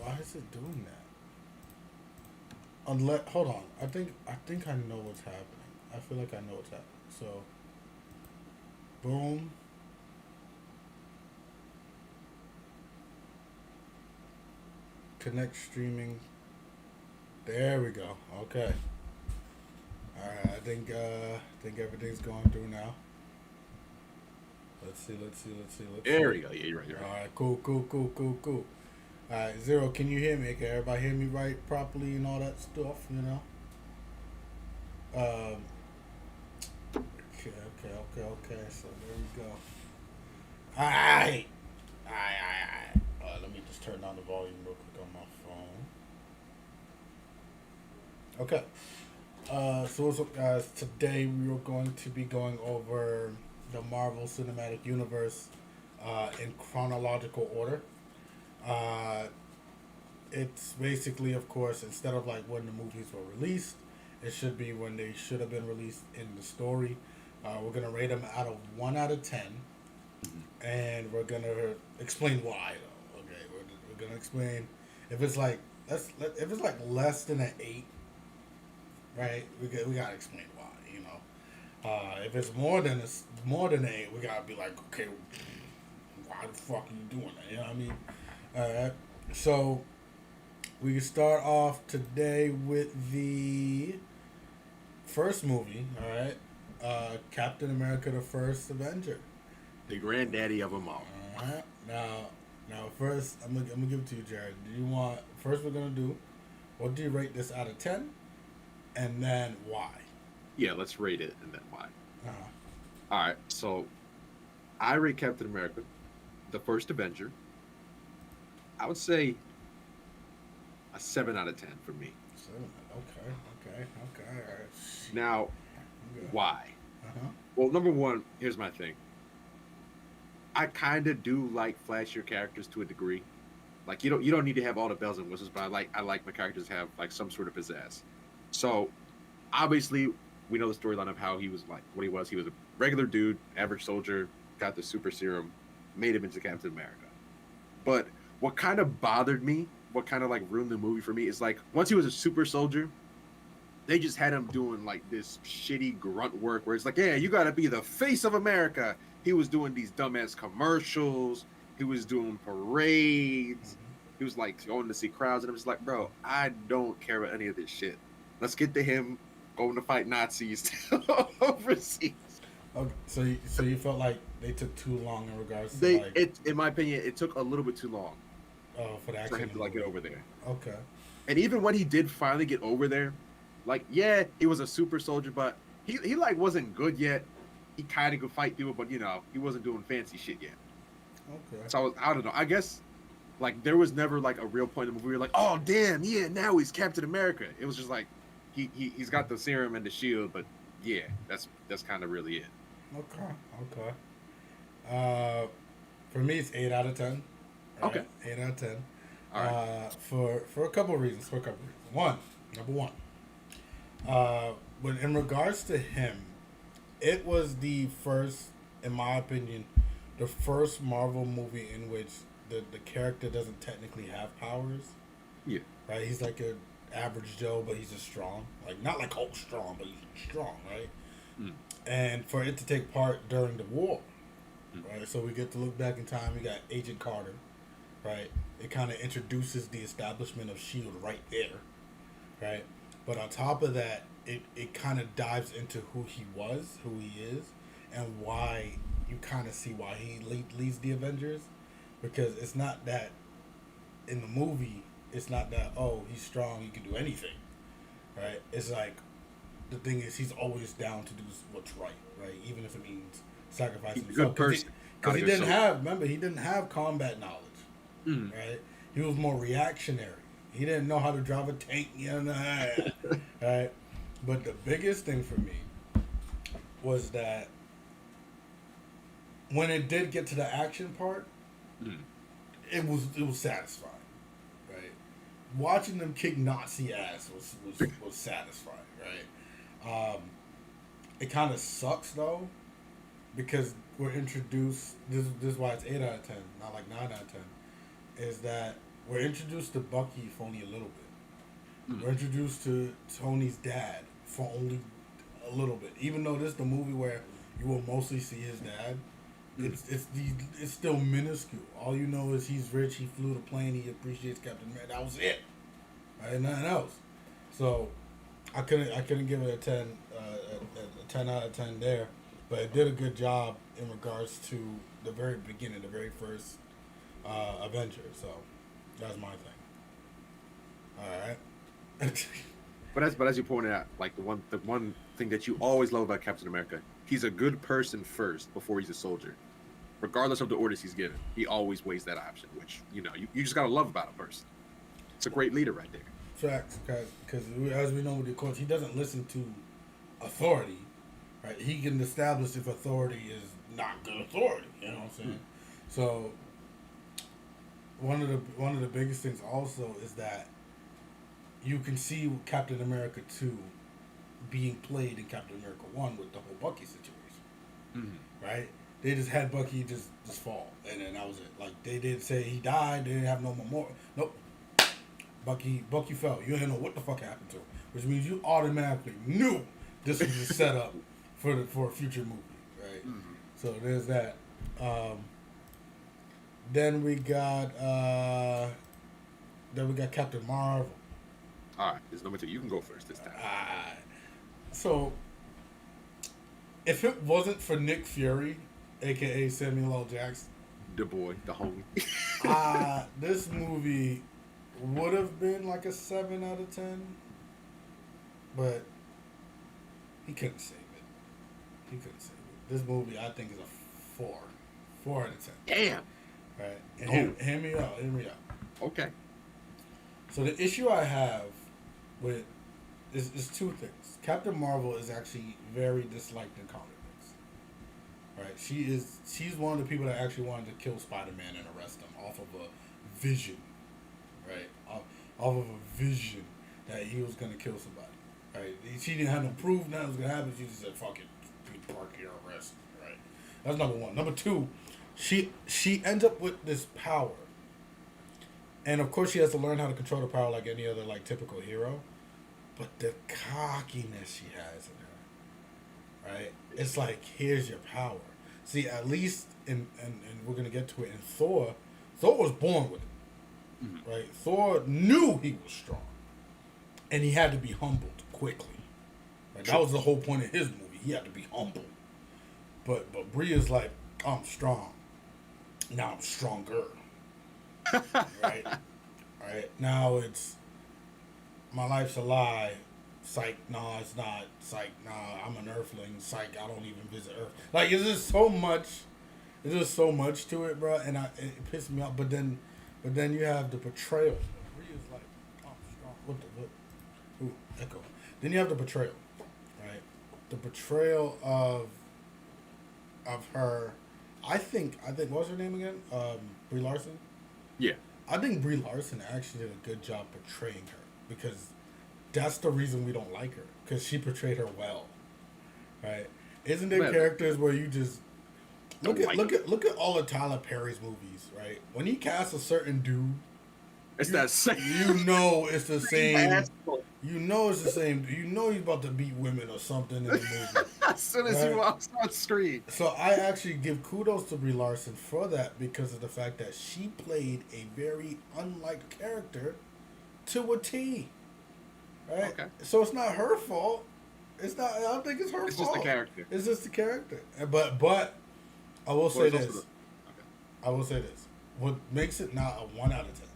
Why is it doing that? Unless, hold on. I think I know what's happening. I feel like I know what's happening. So, boom. Connect streaming. There we go. Okay. All right. I think everything's going through now. Let's see. Let's see. Let's see. Let's There see. we go. Yeah, you're right. You're right. All right. Cool. Cool. Cool. Cool. Cool. All right. Zero. Can you hear me? Can everybody hear me right, properly, and all that stuff? You know. Um. Okay. Okay. Okay. Okay. So there we go. All right. All right. All right. Let me just turn down the volume real quick on my phone. Okay. So what's up, guys? Today we are going to be going over the Marvel Cinematic Universe in chronological order. Uh, it's basically, of course, instead of like when the movies were released, it should be when they should have been released in the story. We're gonna rate them out of 1 out of 10, Mhm. and we're gonna explain why. Though, okay, we're gonna explain if it's like if it's like less than an 8, right? We gotta explain why. You know, if it's more than 8, we gotta be like, okay, why the fuck are you doing that? You know what I mean? So we can start off today with the first movie. All right, Captain America: The First Avenger. The granddaddy of them all. All right, now first I'm gonna give it to you, Jared. Do you want first? We're gonna do what do you rate this out of 10, and then why? Yeah, let's rate it and then why. Uh, All right. So I rate Captain America, the first Avenger. I would say a 7 out of 10 for me. so okay, okay, okay. All right. Shit. Now, Yeah. why? Uh huh. Well, number one, here's my thing. I kind of do like flashier characters to a degree. Like you don't need to have all the bells and whistles, but I like my characters to have like some sort of pizzazz. So obviously we know the storyline of how he was like what he was. He was a regular dude, average soldier, got the super serum, made him into Captain America. But what kind of bothered me, what kind of like ruined the movie for me is like once he was a super soldier, they just had him doing like this shitty grunt work where it's like, yeah, you got to be the face of America. He was doing these dumbass commercials. He was doing parades. He was like going to see crowds, and I'm just like, bro, I don't care about any of this shit. Let's get to him going to fight Nazis overseas. Okay, so you felt like they took too long in regards to They like it in my opinion, it took a little bit too long for the for action him in to the like get movie. over there. Okay. And even when he did finally get over there, like yeah, he was a super soldier, but he like wasn't good yet. He kind of could fight people, but he wasn't doing fancy shit yet. Okay. So I don't know. I guess like there was never like a real point in the movie where you're like, oh damn, yeah, now he's Captain America. It was just like he's got the serum and the shield, but yeah, that's kind of really it. Okay. Okay. Uh, for me, it's 8 out of 10. Okay, Right, 8 out of 10. all right. For a couple of reasons. For a couple of reasons. One, number one. Uh, but in regards to him, it was the first, in my opinion, the first Marvel movie in which the character doesn't technically have powers. Yeah. Right? He's like a average Joe, but he's just strong. Like not like Hulk strong, but he's strong, right? Mm, And for it to take part during the war, mm, right? So we get to look back in time. We got Agent Carter, right? It kind of introduces the establishment of Shield right there, right? But on top of that, it kind of dives into who he was, who he is, and why you kind of see why he leads the Avengers, because it's not that in the movie, it's not that oh he's strong, he can do anything, right? It's like the thing is he's always down to do what's right, right? Even if it means sacrificing he's a good himself, because person, not a he good didn't soldier. have remember he didn't have combat knowledge, Mm. right? He was more reactionary. He didn't know how to drive a tank, you know, right? But the biggest thing for me was that when it did get to the action part, Mm. it was satisfying, right? Watching them kick Nazi ass was satisfying, right? It kind of sucks though because we're introduced. This is why it's 8 out of 10, not like 9 out of 10. Is that we're introduced to Bucky for only a little bit. Mm. We're introduced to Tony's dad for only a little bit. Even though this is the movie where you will mostly see his dad, Mm. it's still minuscule. All you know is he's rich. He flew the plane. He appreciates Captain America. That was it. Right? Nothing else. So I couldn't give it a 10 out of 10 there, but it did a good job in regards to the very beginning, the very first Avenger. So that's my thing. All right. But as you pointed out, like the one thing that you always love about Captain America, he's a good person first before he's a soldier. Regardless of the orders he's given, he always weighs that option, which you just gotta love about a person. It's a great leader right there. Facts, because as we know with the courts, he doesn't listen to authority, right? He can establish if authority is not good authority. You know what I'm saying? So one of the biggest things also is that you can see Captain America 2 being played in Captain America 1 with the whole Bucky situation, right? They just had Bucky just fall, and then that was it. Like, they didn't say he died. They didn't have no memorial. Nope. Bucky fell. You didn't know what the fuck happened to him, which means you automatically knew this was a setup for a future movie, right? Mm-hmm. So there's that. Then we got Captain Marvel. All right, this number 2. You can go first this time. So if it wasn't for Nick Fury, aka Samuel L. Jackson, The boy, the homie. this movie would have been like a 7 out of 10, but he couldn't save it. This movie, I think, is a 4 out of 10. Damn. Right, and hear me out. Okay. So the issue I have with is two things. Captain Marvel is actually very disliked in comic books. Right, she's one of the people that actually wanted to kill Spider-Man and arrest him off of a vision. Right, off of a vision that he was gonna kill somebody. Right, she didn't have no proof nothing was gonna happen. She just said, "Fuck it, park here, arrest." Right, that's number one. Number two, she ends up with this power, and of course she has to learn how to control the power like any other like typical hero. But the cockiness she has in her, right? It's like, here's your power. See, at least and we're gonna get to it in Thor. Thor was born with it, right? Thor knew he was strong, and he had to be humbled quickly. Right? That was the whole point of his movie. He had to be humbled. But Brie is like, I'm strong. Now I'm stronger. Right? Right? Now it's my life's a lie. Psych, nah, it's not. Psych, nah, I'm an earthling. Psych, I don't even visit Earth. Like, it's just so much. There's just so much to it, bro, and it pissed me off. But then you have the betrayal. Rhea's like, I'm strong. Ooh, echo. Then you have the betrayal, right? The betrayal of her. I think what's her name again? Brie Larson. Yeah. I think Brie Larson actually did a good job portraying her, because that's the reason we don't like her, because she portrayed her well, right? Isn't there characters where you just look at all of Tyler Perry's movies, right? When he casts a certain dude, it's that same. You know it's the same. You know it's the same. You know he's about to beat women or something in the movie. As soon as he walks on screen. So I actually give kudos to Brie Larson for that, because of the fact that she played a very unliked character to a T. Right? Okay. So it's not her fault. It's not. I don't think it's her fault. It's just the character. It's just the character. But I will say this. Okay. I will say this. What makes it not a 1 out of 10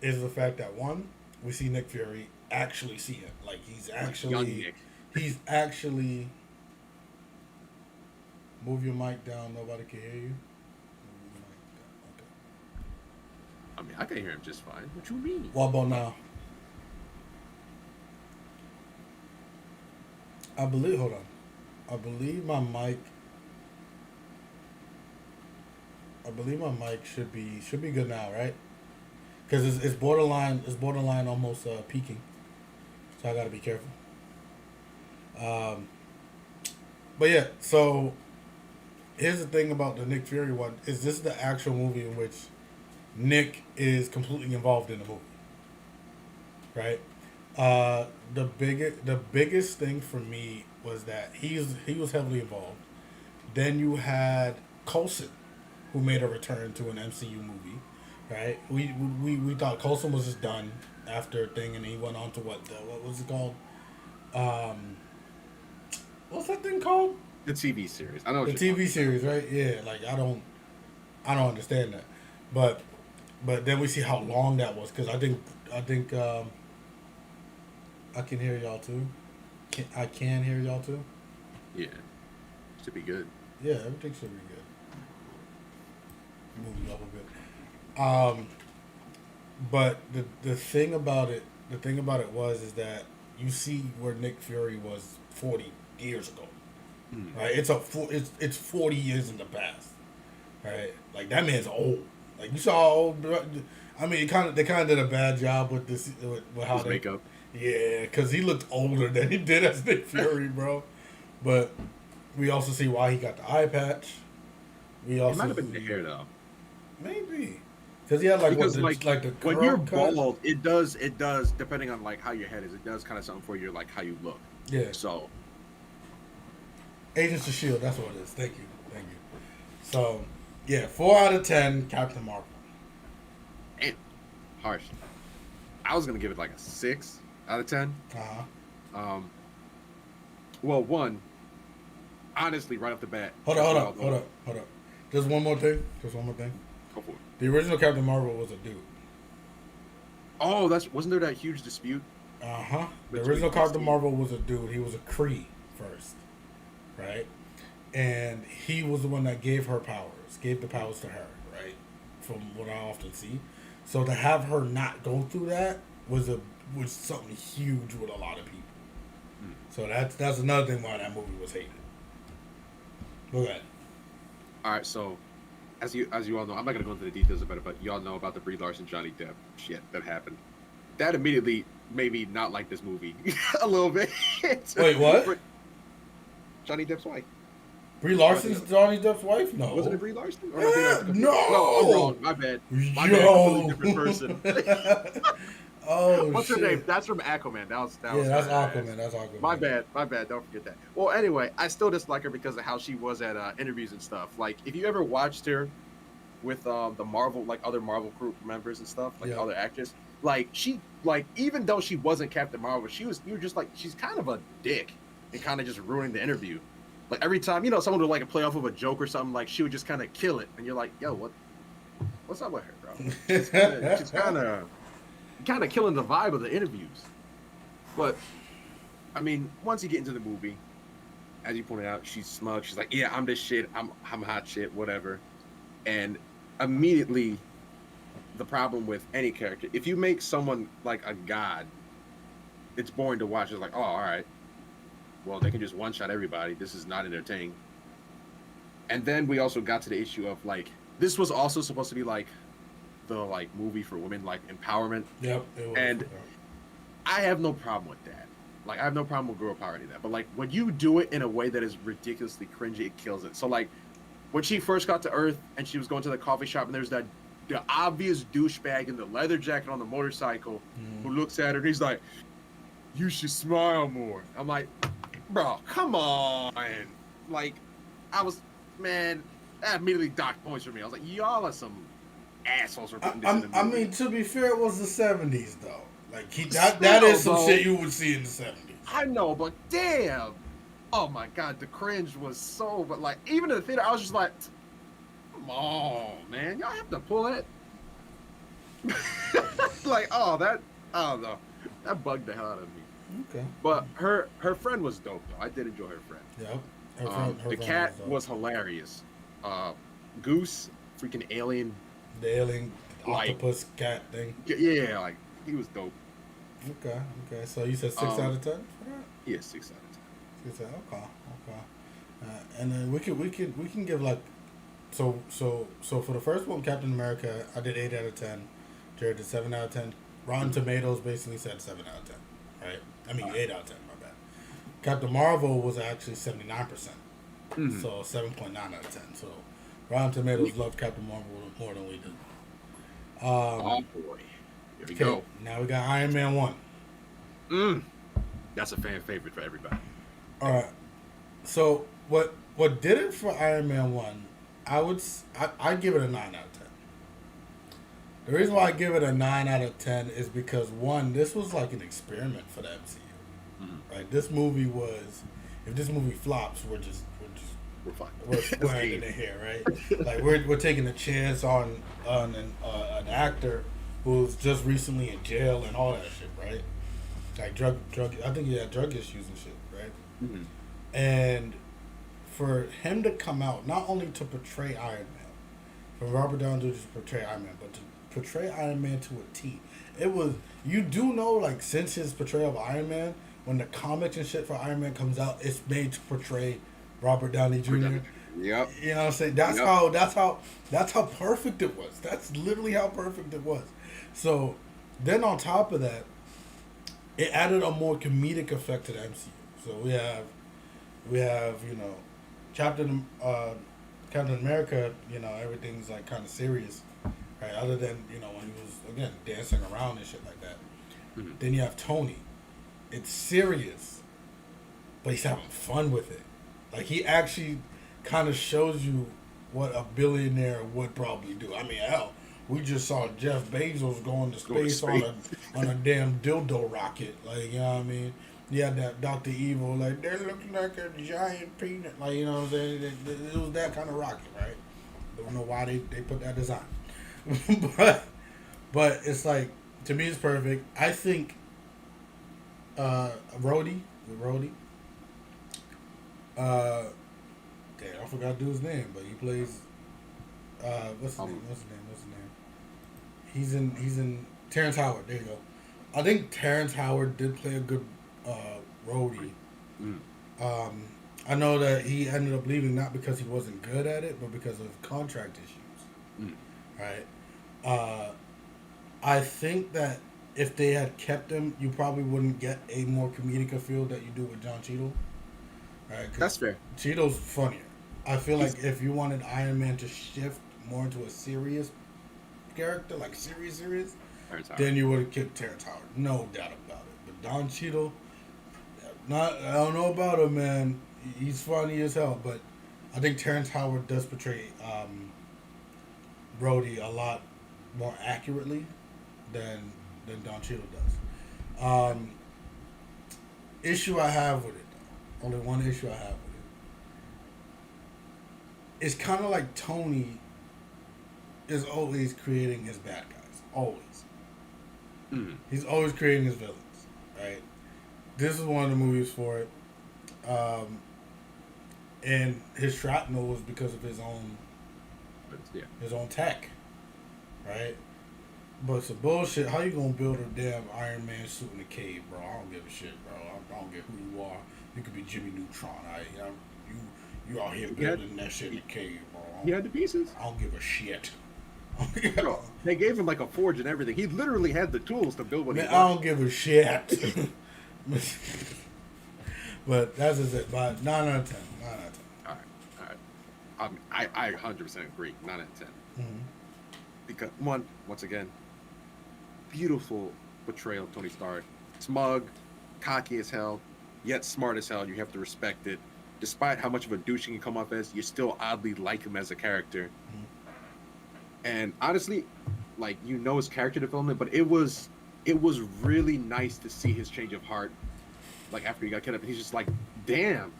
is the fact that, one, we see Nick Fury actually see him. Like, he's actually move your mic down. Nobody can hear you. Move your mic down. Okay. I mean, I can hear him just fine. What you mean? What about now? I believe my mic should be good now, right? Because it's borderline almost peaking, so I gotta be careful. But yeah, so here's the thing about the Nick Fury one: is this the actual movie in which Nick is completely involved in the movie, right? The biggest thing for me was that he was heavily involved. Then you had Coulson, who made a return to an MCU movie, right? We thought Coulson was just done after thing, and he went on to what was it called? Um, what's that thing called? The TV series. I know what The you're TV talking series, right? Yeah, like I don't understand that, but then we see how long that was because I think I can hear y'all too. I can hear y'all too. about. Yeah, should be good. Yeah, everything should be good. Moving up a bit. But the thing about it was is that you see where Nick Fury was 40 years ago, right? It's 40 years in the past, right? Like that man's old. Like you saw old. I mean, they kind of did a bad job with this with how His they. makeup. Yeah, because he looked older than he did as Nick Fury, bro. But we also see why he got the eye patch. We It also might have been the hair though, maybe because he had like because like the when curl you're cut. bald, it does depending on like how your head is. It does kind of something for your like how you look. Yeah, So Agents of Shield. That's what it is. Thank you. So yeah, 4 out of 10. Captain Marvel. and harsh. I was gonna give it like a 6 out of 10. Uh huh. Um, well, one honestly, right off the bat. Hold as we up, all hold know- up, hold up. Just one more thing. Just one more thing. Go for it. The original Captain Marvel was a dude. Oh, wasn't there that huge dispute? Uh huh. The Between original these Captain two. Marvel was a dude. He was a Kree first, right? And he was the one that gave her powers, gave the powers to her, right? From what I often see. So to have her not go through that was something huge with a lot of people. So that's another thing why that movie was hated. Look at it. All right, so as you all know, I'm not gonna go into the details about it, but y'all know about the Brie Larson Johnny Depp shit that happened. That immediately made me not like this movie a little bit. Wait, what? Johnny Depp's wife. Brie Larson's Johnny Depp's wife? No. Wasn't it Brie Larson? Or Yeah, am I thinking of- no! No, I'm wrong. My bad. My bad. Yo. Completely different person. Oh, What's shit. her name? That's from Aquaman. That was Yeah, that's her ass. Aquaman. That's Aquaman. My bad. My bad. Don't forget that. Well, anyway, I still dislike her because of how she was at interviews and stuff. Like, if you ever watched her with the Marvel, like other Marvel group members and stuff, like Yeah. other actors, like she, like even though she wasn't Captain Marvel, you were just like she's kind of a dick and kind of just ruining the interview. Like every time, someone would like play off of a joke or something, like she would just kind of kill it, and you're like, yo, what's up with her, bro? She's kind of killing the vibe of the interviews. But I mean, once you get into the movie, as you pointed out, she's smug. She's like, yeah, I'm this shit. I'm hot shit, whatever. And immediately, the problem with any character, if you make someone like a god, it's boring to watch. It's like, oh, all right. Well, they can just one shot everybody. This is not entertaining. And then we also got to the issue of like, this was also supposed to be like the like movie for women, like empowerment. Yep. It was. And I have no problem with that. Like, I have no problem with girl power any of that. But like, when you do it in a way that is ridiculously cringy, it kills it. So like, when she first got to Earth and she was going to the coffee shop and there's the obvious douchebag in the leather jacket on the motorcycle who looks at her and he's like, you should smile more. I'm like, bro, come on. Like, man, that immediately docked points for me. I was like, y'all are some assholes for putting this in the movie. I mean, to be fair, it was the 70s, though. Like, that is some shit you would see in the 70s. I know, but damn. Oh my god, the cringe was so, but like, even in the theater, I was just like, come on, man. Y'all have to pull it. Like, I don't know. That bugged the hell out of me. Okay. But her friend was dope, though. I did enjoy her friend. Yep. Her The friend cat dope. was hilarious. Goose, freaking alien. The alien like- octopus cat thing. Yeah, like, he was dope. Okay. So you said 6 out of 10 for that? Yeah, 6 out of 10. 6 out. Okay. And then we can give like so for the first one, Captain America, I did 8 out of 10. Jared did 7 out of 10. Rotten Tomatoes basically said 7 out of 10. Right? I mean 8 out of 10. My bad. Captain Marvel was actually 79%. So 7.9 out of 10. So Rotten Tomatoes loved Captain Marvel more than we did. Oh boy, here we Okay, go. now we got Iron Man 1. Mm, that's a fan favorite for everybody. All right. So what did it for Iron Man 1? I give it a 9 out of 10. The reason why I give it a 9 out of 10 is because one, this was like an experiment for the Mhm. MCU. Right? This movie was, if this movie flops, We're fine. we're That's squaring it game. in here, right? Like we're taking a chance on an actor who's just recently in jail and all that shit, right? Like drug. I think he had drug issues and shit, right? Mhm. And for him to come out not only to portray Iron Man, for Robert Downey Jr. to portray Iron Man, but to portray Iron Man to a T. It was, you do know, like, since his portrayal of Iron Man, when the comics and shit for Iron Man comes out, it's made to portray Robert Downey Jr. Yep. You know what I'm saying? Yep. That's how perfect it was. That's literally how perfect it was. So then on top of that, it added a more comedic effect to the MCU. So we have Captain Captain America. Everything's like kind of serious, right? Other than when he was again dancing around and shit like that. Mhm. Then you have Tony. It's serious, but he's having fun with it. Like he actually kind of shows you what a billionaire would probably do. I mean, hell, we just saw Jeff Bezos going to Go to space space. on a damn dildo rocket. Like, you know what I mean? Yeah, that Doctor Evil, like that looks like a giant peanut. Like, you know what I'm saying? It was that kind of rocket, right? Don't know why they put that design, but it's like, to me it's perfect. I think Rhodey, uh, damn, I forgot dude's name, but he plays. What's his name? He's in Terrence Howard. There you go. I think Terrence Howard did play a good Rhodey. Mm. I know that he ended up leaving not because he wasn't good at it, but because of contract issues. Mm. Right. I think that if they had kept him, you probably wouldn't get a more comedic feel that you do with John Cheadle. Right. 'Cause That's fair. Cheadle's funnier. I feel like if you wanted Iron Man to shift more into a serious character, like serious, Terrence Howard. then you would have kept Terrence Howard. No doubt about it. But Don Cheadle, I don't know about him, man. He's funny as hell, but I think Terrence Howard does portray Rhodey a lot more accurately than Don Cheadle does. Issue I have with it, though, only one issue I have with it. It's kind of like Tony is always creating his bad guys. Always. Mm. He's always creating his villains, right? This is one of the movies for it. And his shrapnel was because of his own But yeah. tech, right? But it's a bullshit. How you gonna build a damn Iron Man suit in a cave, bro? I don't give a shit, bro. I don't care who you are. You could be Jimmy Neutron. You out here building that shit in a cave, bro. He had the pieces. I don't give a shit. Bro, they gave him like a forge and everything. He literally had the tools to build what Man, he I wanted. don't give a shit. But that's just it. But 9 out of 10. 9 out of 10. All right. I 100% agree. 9 out of 10. Mm-hmm. Because once again, beautiful portrayal of Tony Stark. Smug, cocky as hell, yet smart as hell. You have to respect it. Despite how much of a douche he can come off as, you still oddly like him as a character. Mm-hmm. And honestly, like, his character development, but it was really nice to see his change of heart. Like, after he got kidnapped, he's just like, damn,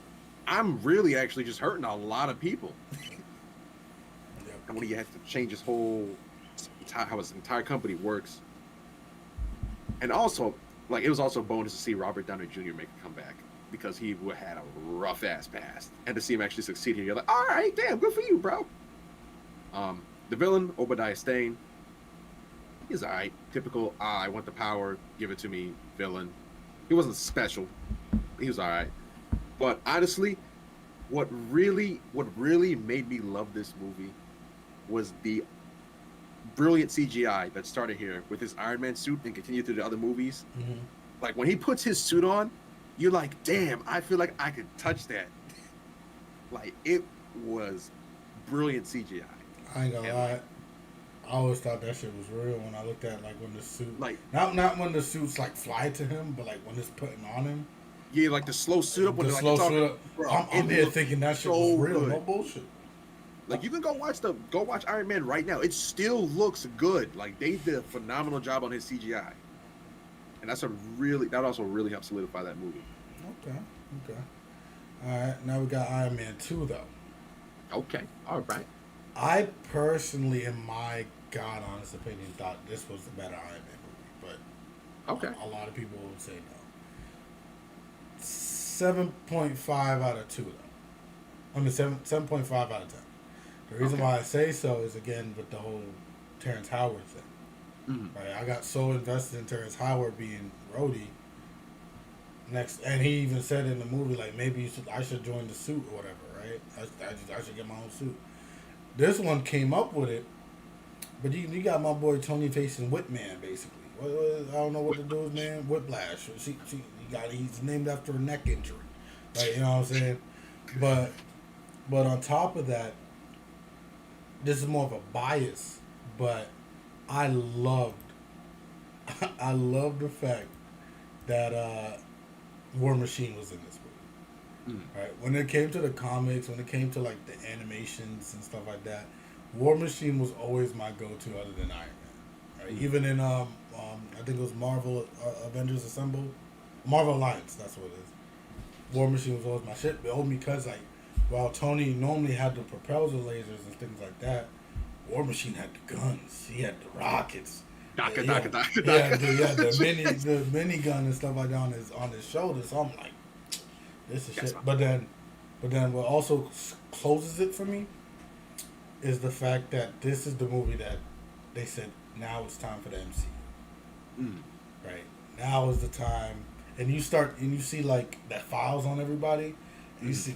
I'm really actually just hurting a lot of people. Yep. And when he has to change his whole, how his entire company works. And also, like, it was also a bonus to see Robert Downey Jr. make a comeback, because he had a rough ass past, and to see him actually succeed here, you're like, all right, damn, good for you, bro. The villain, Obadiah Stane, he's all right. Typical, I want the power, give it to me, villain. He wasn't special. He was all right. But honestly, what really made me love this movie was the brilliant CGI that started here with his Iron Man suit and continued through the other movies. Mm-hmm. Like, when he puts his suit on, you're like, damn, I feel like I could touch that. Like, it was brilliant CGI. I ain't gonna lie. I always thought that shit was real when I looked at like when the suit, Like, not when the suits like fly to him, but like when it's putting on him, yeah, like the slow suit up when the they're like slow you're suit talking, up. bro. I'm It here looks thinking that shit was so real, good. no bullshit. Like you can go watch Iron Man right now. It still looks good. Like they did a phenomenal job on his CGI, and that also really helped solidify that movie. Okay, okay. All right, now we got Iron Man 2 though. Okay, all right. I personally, in my god honest opinion, thought this was the better Iron Man movie, Okay. but a lot of people would say no. 7.5 out of 2 though. I mean 7.5 out of 10. The reason Okay. why I say so is again with the whole Terrence Howard thing. Mm-hmm. Right, I got so invested in Terrence Howard being Rhodey. Next, and he even said in the movie like maybe I should join the suit or whatever. Right, I should get my own suit. This one came up with it, but you got my boy Tony facing Whitman basically. I don't know what the dude's name. Whiplash. He's named after a neck injury. Like you know what I'm saying. But on top of that, this is more of a bias. But I loved I loved the fact that War Machine was in this movie. Mm-hmm. Right? When it came to the comics, when it came to like the animations and stuff like that, War Machine was always my go-to other than Iron Man. Right? Mm-hmm. Even in I think it was Marvel Avengers Assemble, Marvel Alliance. That's what it is. War Machine was always my shit, but only because like while Tony normally had the propeller lasers and things like that, War Machine had the guns. He had the rockets. Daka, Yeah, daka, daka, yeah, daka. the mini gun and stuff like that on his shoulder. So I'm like, this is That's shit. fine. But then what also closes it for me is the fact that this is the movie that they said now it's time for the MCU. Mm. Right now is the time, and you see like that files on everybody, and you see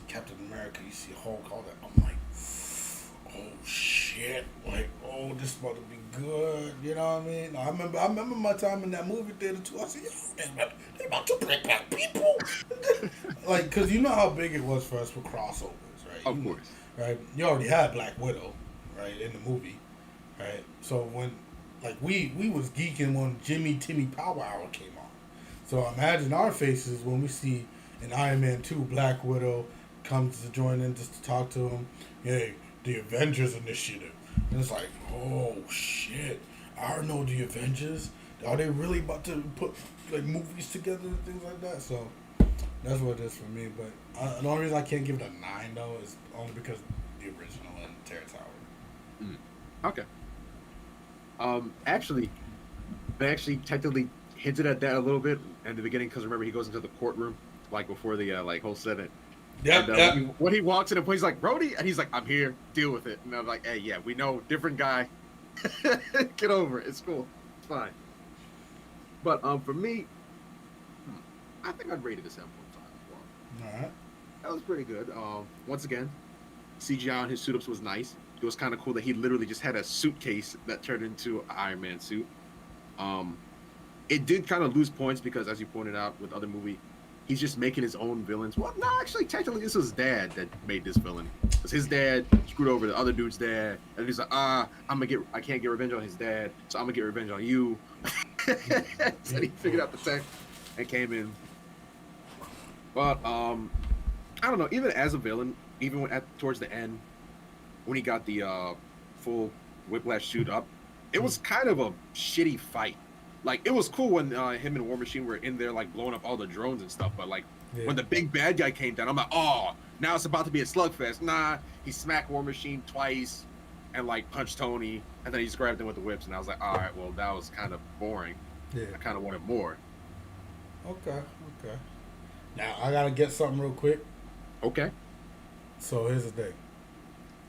Captain America, you see Hulk, all that. I'm like, oh shit, like oh this about to be good. You know what I mean? I remember my time in that movie theater too. I said, yo, they about to bring back people, like because you know how big it was for us for crossovers, right? Of course. Right? You already had Black Widow, right, in the movie, right? So when like we was geeking when Timmy Power Hour came on. So imagine our faces when we see in Iron Man 2 Black Widow comes to join in just to talk to him. Hey, the Avengers Initiative. And it's like, oh shit. I don't know the Avengers. Are they really about to put like movies together and things like that? So that's what it is for me. But the only reason I can't give it a 9 though is only because the original and Terrence Howard. Okay. Actually, they actually technically hinted at that a little bit in the beginning because remember he goes into the courtroom like before the like whole Senate. Yeah, And when he walks in and he's like Brody, and he's like, "I'm here, deal with it." And I'm like, "Hey, yeah, we know, different guy. Get over it. It's cool. It's fine." But for me, I think I'd rate it a 7.5. All right. That was pretty good. Once again, CGI on his suit ups was nice. It was kind of cool that he literally just had a suitcase that turned into an Iron Man suit. It did kind of lose points because, as you pointed out with other movie, he's just making his own villains. Well, no, actually, technically, this was his dad that made this villain. Because his dad screwed over the other dude's dad, and he's like, I can't get revenge on his dad, so I'm gonna get revenge on you. So he figured out the tech and came in. But I don't know. Even as a villain, even towards the end, when he got the full Whiplash suit up, it was kind of a shitty fight. Like it was cool when him and War Machine were in there like blowing up all the drones and stuff. But like when the big bad guy came down, I'm like, oh, now it's about to be a slugfest. Nah, he smacked War Machine twice and like punched Tony, and then he just grabbed him with the whips. And I was like, all right, well that was kind of boring. Yeah. I kind of wanted more. Okay. Now I gotta get something real quick. Okay. So here's the thing.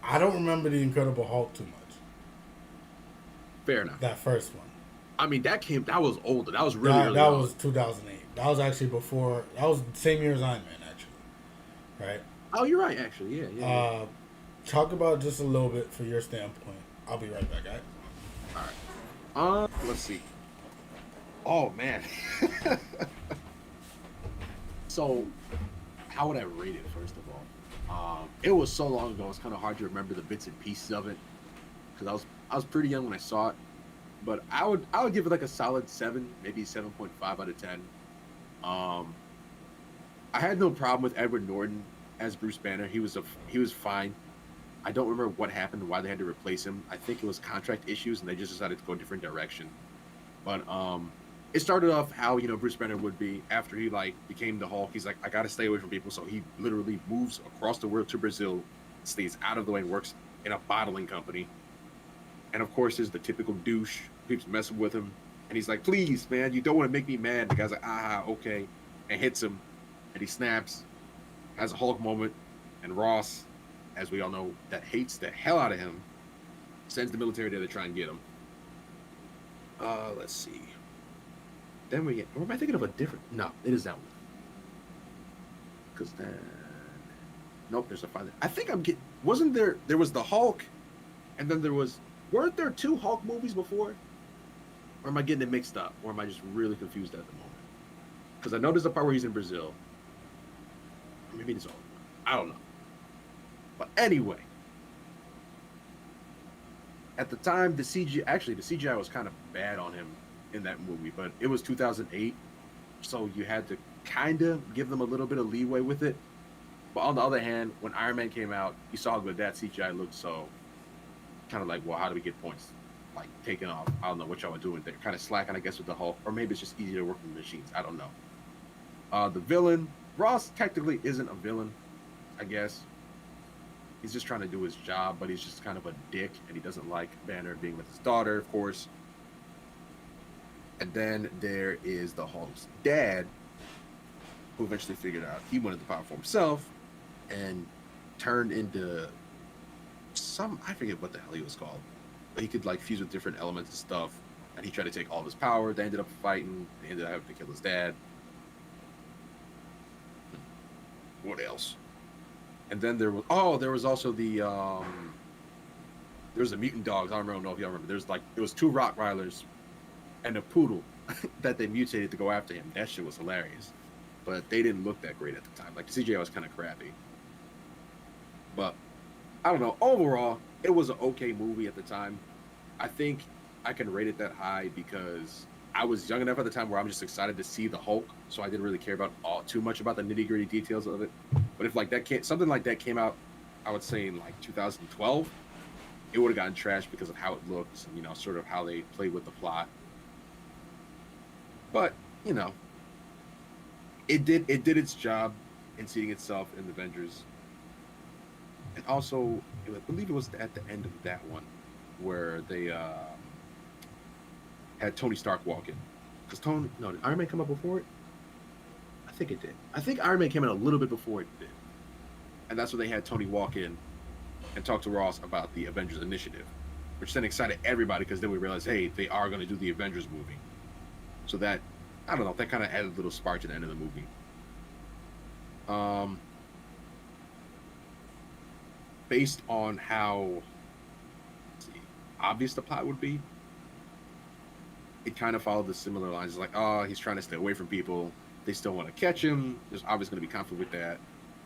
I don't remember the Incredible Hulk too much. Fair enough. That first one. I mean, that was older. That was really early. That was 2008. That was actually before. That was the same year as Iron Man, actually. Right. Oh, you're right. Actually, yeah. Talk about just a little bit for your standpoint. I'll be right back. All right. Let's see. Oh man. So, how would I rate it? First of all, it was so long ago. It's kind of hard to remember the bits and pieces of it because I was I was pretty young when I saw it, but I would give it like a solid 7, maybe 7.5 out of 10. Um, I had no problem with Edward Norton as Bruce Banner. He was fine. I don't remember what happened, why they had to replace him. I think it was contract issues, and they just decided to go a different direction. But it started off how Bruce Banner would be after he like became the Hulk. He's like, I gotta stay away from people, so he literally moves across the world to Brazil, stays out of the way, and works in a bottling company. And of course, there's the typical douche who keeps messing with him, and he's like, please, man, you don't want to make me mad. The guy's like, okay, and hits him, and he snaps, has a Hulk moment, and Ross, as we all know, that hates the hell out of him, sends the military there to try and get him. Let's see. Then we get. Or am I thinking of a different? No, it is that one. Because then, nope, there's a five. I think I'm getting. Wasn't there? There was the Hulk, and then there was. Weren't there 2 Hulk movies before? Or am I getting it mixed up? Or am I just really confused at the moment? Because I know there's a part where he's in Brazil. Or maybe it's all. I don't know. But anyway, at the time, the CGI was kind of bad on him in that movie, but it was 2008, so you had to kind of give them a little bit of leeway with it. But on the other hand, when Iron Man came out, you saw how good that CGI looked, so kind of like, well, how do we get points? Like, taking off. I don't know what y'all are doing there. Kind of slacking, I guess, with the Hulk, or maybe it's just easier to work with the machines. I don't know. The villain, Ross technically isn't a villain, I guess. He's just trying to do his job, but he's just kind of a dick, and he doesn't like Banner being with his daughter, of course. And then there is the Hulk's dad, who eventually figured out he wanted the power for himself, and turned into I forget what the hell he was called, but he could like fuse with different elements and stuff, and he tried to take all of his power. They ended up fighting. They ended up having to kill his dad. What else? And then there was also the there was the mutant dogs. I don't know if y'all remember. There was 2 Rottweilers and a poodle that they mutated to go after him. That shit was hilarious, but they didn't look that great at the time. Like the CGI was kind of crappy. But I don't know. Overall, it was an okay movie at the time. I think I can rate it that high because I was young enough at the time where I'm just excited to see the Hulk, so I didn't really care about too much about the nitty gritty details of it. But if like something like that came out, I would say in like 2012, it would have gotten trashed because of how it looked and sort of how they played with the plot. But it did its job in seeing itself in the Avengers. And also, I believe it was at the end of that one where they had Tony Stark walk in. Because did Iron Man come up before it? I think it did. I think Iron Man came in a little bit before it did. And that's when they had Tony walk in and talk to Ross about the Avengers Initiative, which then excited everybody because then we realized, hey, they are going to do the Avengers movie. So that, I don't know, that kind of added a little spark to the end of the movie. Based on how obvious the plot would be, it kind of followed the similar lines. It's like, he's trying to stay away from people. They still want to catch him. There's obviously going to be conflict with that.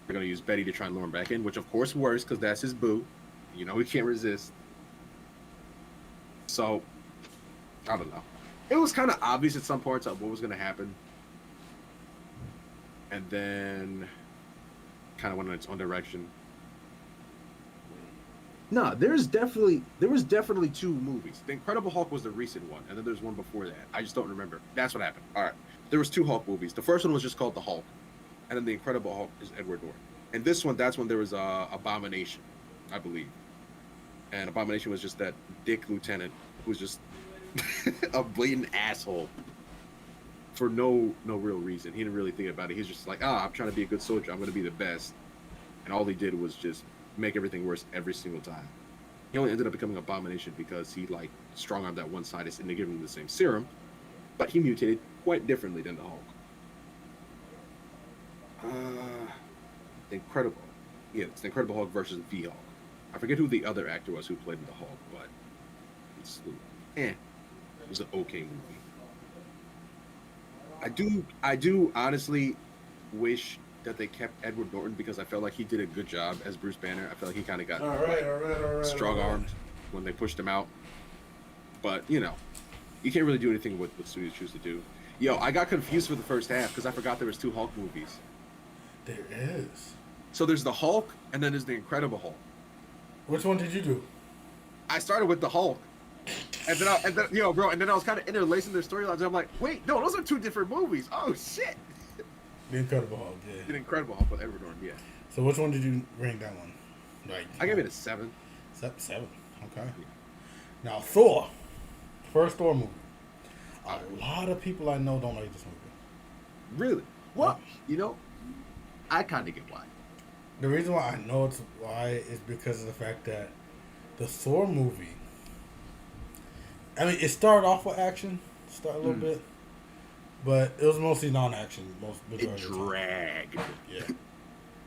They're going to use Betty to try and lure him back in, which of course works because that's his boo. He can't resist. So, I don't know. It was kind of obvious at some parts of what was going to happen. And then kind of went in its own direction. No, there was definitely 2 movies. The Incredible Hulk was the recent one, and then there's one before that. I just don't remember. That's what happened. All right, there was 2 Hulk movies. The first one was just called The Hulk, and then the Incredible Hulk is Edward Norton. And this one, that's when there was Abomination, I believe. And Abomination was just that dick lieutenant who was just a blatant asshole for no real reason. He didn't really think about it. He's just like, I'm trying to be a good soldier. I'm going to be the best. And all he did was just make everything worse every single time. He only ended up becoming Abomination because he like strong-armed that one scientist and they gave him the same serum, but he mutated quite differently than the Hulk. Incredible. Yeah, it's the Incredible Hulk versus the Hulk. I forget who the other actor was who played the Hulk, but it was an okay movie. I do honestly wish that they kept Edward Norton because I felt like he did a good job as Bruce Banner. I felt like he kind of got all right. strong-armed when they pushed him out. But you can't really do anything with what studios choose to do. Yo, I got confused for the first half because I forgot there was 2 Hulk movies. There is. So there's the Hulk, and then there's the Incredible Hulk. Which one did you do? I started with the Hulk, and then yo, bro, and then I was kind of interlacing their storylines. And I'm like, wait, no, those are 2 different movies. Oh shit. The Incredible Hulk, yeah. The Incredible Hulk with Edward Norton, yeah. So which one did you rank that one? Like I gave it a 7. 7. Okay. Now Thor, first Thor movie. A lot of people I know don't like this movie. Really? Well, I kind of get why. The reason why I know it's why is because of the fact that the Thor movie, I mean, it started off with action, a little bit, but it was mostly non-action. It dragged. Yeah.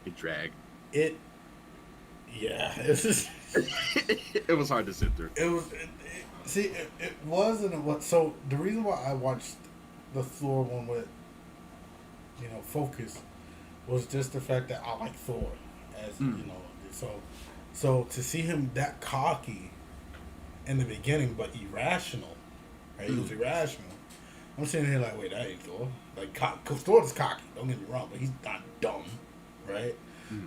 It dragged. Yeah. It's just... it was hard to sit through. It was and it was. So the reason why I watched the Thor one with, focus, was just the fact that I like Thor, as so to see him that cocky in the beginning, but irrational, right? He was irrational. I'm sitting here like, wait, that ain't Thor. Like, cause Thor is cocky. Don't get me wrong, but he's not dumb, right?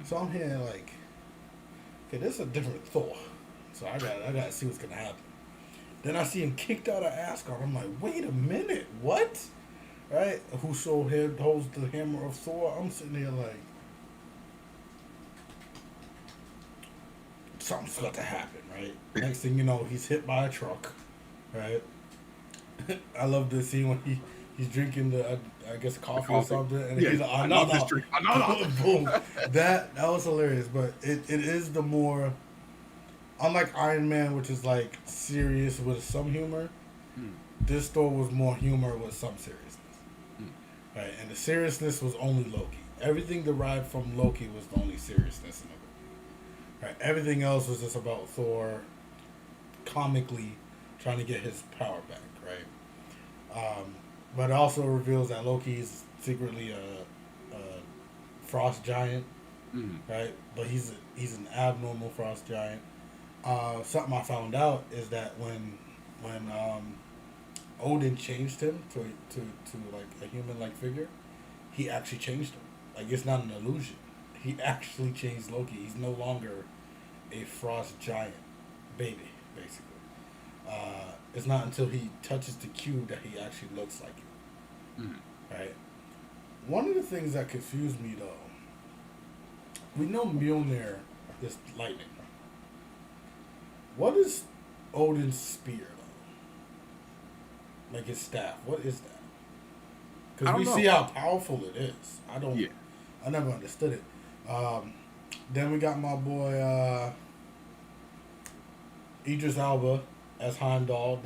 So I'm here like, okay, this is a different Thor. So I gotta see what's gonna happen. Then I see him kicked out of Asgard. I'm like, wait a minute, what? Right? Whoso holds the hammer of Thor? I'm sitting here like, something's got to happen, right? Next thing you know, he's hit by a truck, right? I love this scene when he's drinking I guess coffee or something, and he's like, another. Boom. That was hilarious, but it is the more, unlike Iron Man, which is like serious with some humor, this Thor was more humor with some seriousness. Right, and the seriousness was only Loki. Everything derived from Loki was the only seriousness in the movie. Right, everything else was just about Thor comically trying to get his power back. Right, but it also reveals that Loki is secretly a frost giant. Right, but he's an abnormal frost giant. Something I found out is that when Odin changed him to like a human-like figure, he actually changed him. Like, it's not an illusion. He actually changed Loki. He's no longer a frost giant baby, basically. It's not until he touches the cube that he actually looks like it. Right? One of the things that confused me, though, we know Mjolnir is lightning. What is Odin's spear? Like his staff, what is that? Because we see how powerful it is. I never understood it. Then we got my boy Idris Elba as Heimdall.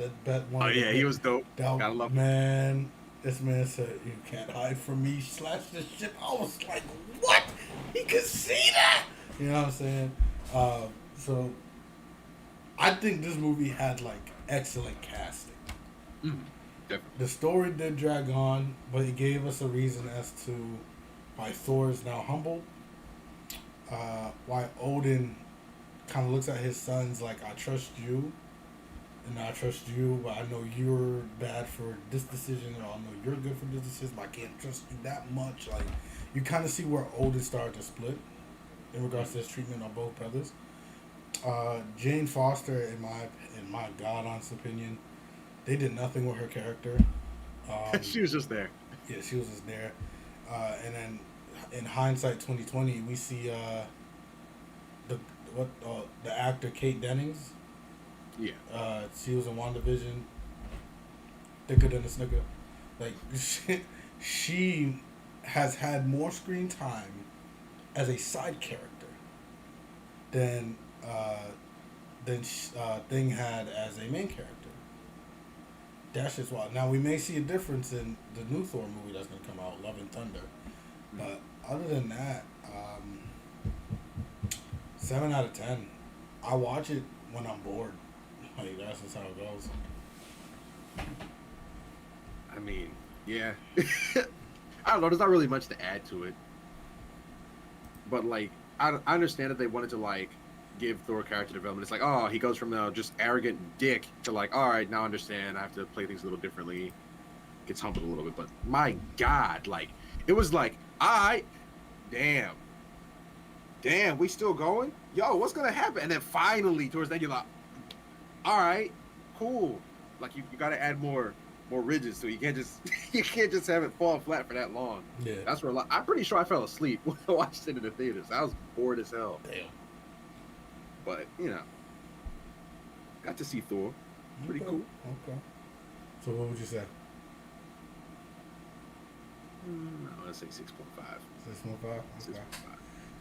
He was dope. Gotta love him. Man, this man said, "You can't hide from me." Slash the ship. I was like, "What? He could see that?" You know what I'm saying? So I think this movie had like excellent casting. The story did drag on, but it gave us a reason as to why Thor is now humble. Why Odin kind of looks at his sons like, I trust you, and I trust you, but I know you're bad for this decision, and I know you're good for this decision, but I can't trust you that much. Like, you kind of see where Odin started to split in regards to his treatment on both brothers. Jane Foster, in my God honest opinion, they did nothing with her character. She was just there. Yeah, she was just there. And then, in hindsight, 2020, we see the actor Kate Dennings. Yeah. She was in WandaVision. Thicker than a snicker. Like, she has had more screen time as a side character than Thing had as a main character. That's just wild. Now, we may see a difference in the new Thor movie that's going to come out, Love and Thunder. But other than that, 7 out of 10. I watch it when I'm bored. Like, that's just how it goes. I mean, yeah. I don't know. There's not really much to add to it. But, like, I understand that they wanted to, like, give Thor character development. It's like, oh, he goes from just arrogant dick to like, all right, now I understand. I have to play things a little differently. Gets humbled a little bit, but my God, like it was like, all right, damn, we still going? Yo, what's gonna happen? And then finally, towards the end, you're like, all right, cool. Like you got to add more ridges, so you can't just you can't just have it fall flat for that long. Yeah. That's where I'm pretty sure I fell asleep when I watched it in the theaters. I was bored as hell. Damn. But got to see Thor. Pretty Okay. cool. Okay. So what would you say? I would say 6.5. 6.5. Okay. 6.5.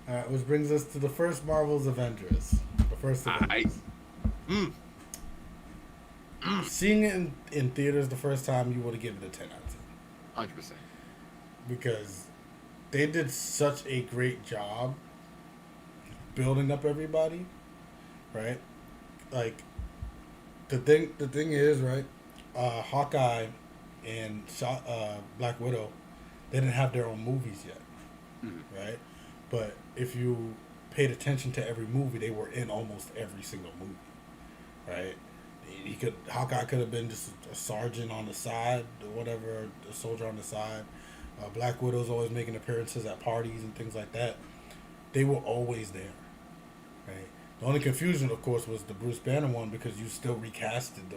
All right, which brings us to the first Marvel's Avengers. The first Avengers. Seeing it in theaters the first time, you would have given it a 10 out of 10. 100%. Because they did such a great job building up everybody, right? Like the thing is, right? Hawkeye and Black Widow, they didn't have their own movies yet, right? But if you paid attention to every movie, they were in almost every single movie, right? Hawkeye could have been just a sergeant on the side or whatever, a soldier on the side. Black Widow's always making appearances at parties and things like that. They were always there, right? The only confusion, of course, was the Bruce Banner one because you still recasted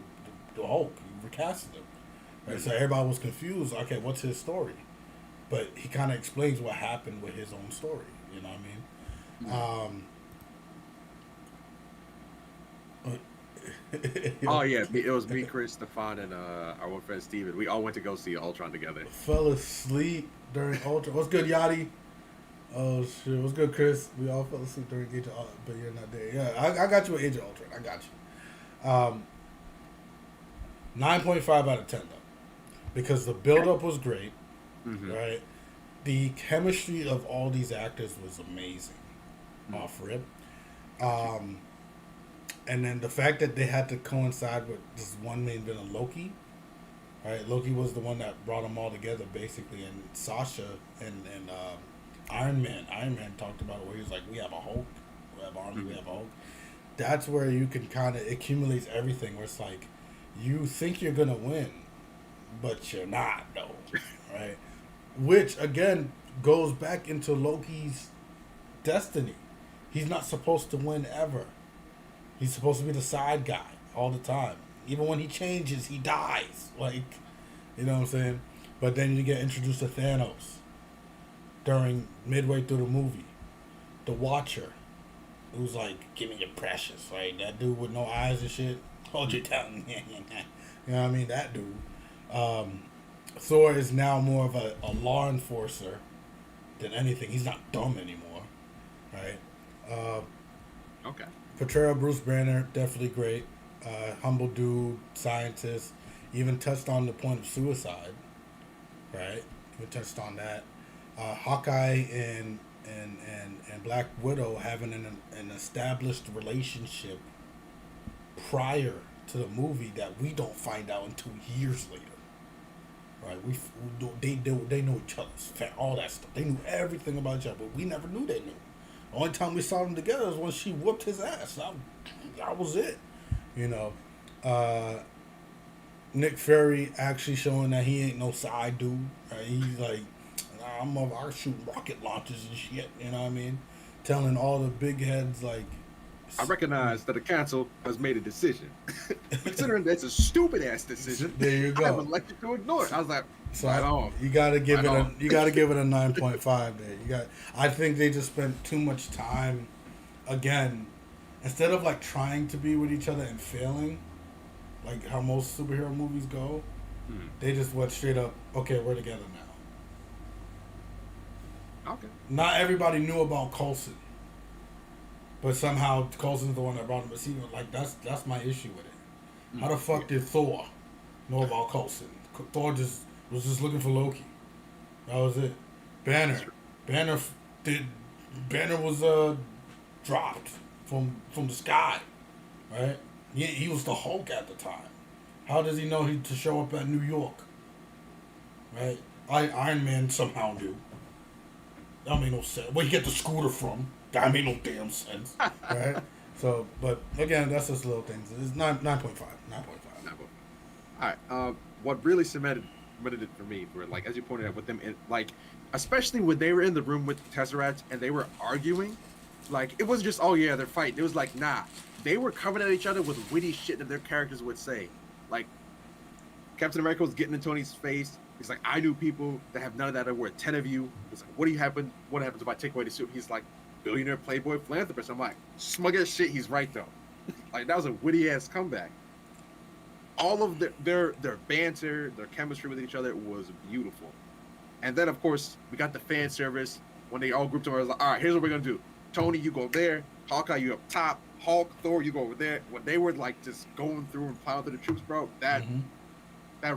the Hulk. You recasted him, right? So everybody was confused. Okay, what's his story? But he kind of explains what happened with his own story. You know what I mean? Oh yeah, it was me, Chris, Stefan, and our one friend Steven. We all went to go see Ultron together. Fell asleep during Ultron. What's good, Yachty? Oh shit, what's good, Chris? We all fell asleep during Age of Ultron, but you're not there. Yeah, I got you with Age of Ultron. I got you. 9.5 out of 10 though, because the build up was great, right? The chemistry of all these actors was amazing, off rip. And then the fact that they had to coincide with this one main villain, Loki, right? Loki was the one that brought them all together, basically. And Sasha and Iron Man talked about it where he was like, we have a Hulk, we have Army, we have a Hulk. That's where you can kind of accumulate everything, where it's like, you think you're going to win, but you're not, though, right? Which, again, goes back into Loki's destiny. He's not supposed to win ever. He's supposed to be the side guy all the time. Even when he changes, he dies. Like, you know what I'm saying? But then you get introduced to Thanos midway through the movie. The Watcher, who's like, give me your precious, right? That dude with no eyes and shit. Hold your tongue. You know what I mean? That dude. Thor is now more of a law enforcer than anything. He's not dumb anymore, right? Okay. Portrayal of Bruce Banner, definitely great. Humble dude, scientist. Even touched on the point of suicide, right? Even touched on that. Hawkeye and Black Widow having an established relationship prior to the movie that we don't find out until years later. Right? They know each other, all that stuff. They knew everything about each other, but we never knew they knew. The only time we saw them together was when she whooped his ass. That was it. You know, Nick Fury actually showing that he ain't no side dude. Right? He's like, I'll shoot rocket launchers and shit. You know what I mean? Telling all the big heads like, I recognize that the council has made a decision. Considering that's a stupid ass decision, there you go. I'm elected to ignore it. I was like, so you gotta give it a 9.5 there. I think they just spent too much time, again, instead of like trying to be with each other and failing, like how most superhero movies go, they just went straight up, okay, we're together now. Okay. Not everybody knew about Coulson. But somehow Coulson's the one that brought him. But see, like that's my issue with it. How the fuck did Thor know about Coulson? Thor was just looking for Loki. That was it. Banner was dropped from the sky, right? He was the Hulk at the time. How does he know to show up at New York? Right? Iron Man somehow knew. That made no sense. Where he get the scooter from? That made no damn sense, right? So, but again, that's just little things. It's 9.5. 9.5. Not both. All right. What really cemented it for me, were like as you pointed out with them, like especially when they were in the room with the Tesseracts and they were arguing, like it wasn't just oh yeah they're fighting. It was like nah, they were coming at each other with witty shit that their characters would say. Like Captain America was getting in Tony's face. He's like, I knew people that have none of that. There were 10 of you. It's like, what do you happen? What happens if I take away the suit? He's like, billionaire, playboy, philanthropist. I'm like, smug as shit. He's right though. Like that was a witty ass comeback. All of their banter, their chemistry with each other was beautiful. And then of course we got the fan service when they all grouped together. Like, all right, here's what we're gonna do. Tony, you go there. Hawkeye, you up top. Hulk, Thor, you go over there. When they were like just going through and plowing through the troops, bro, that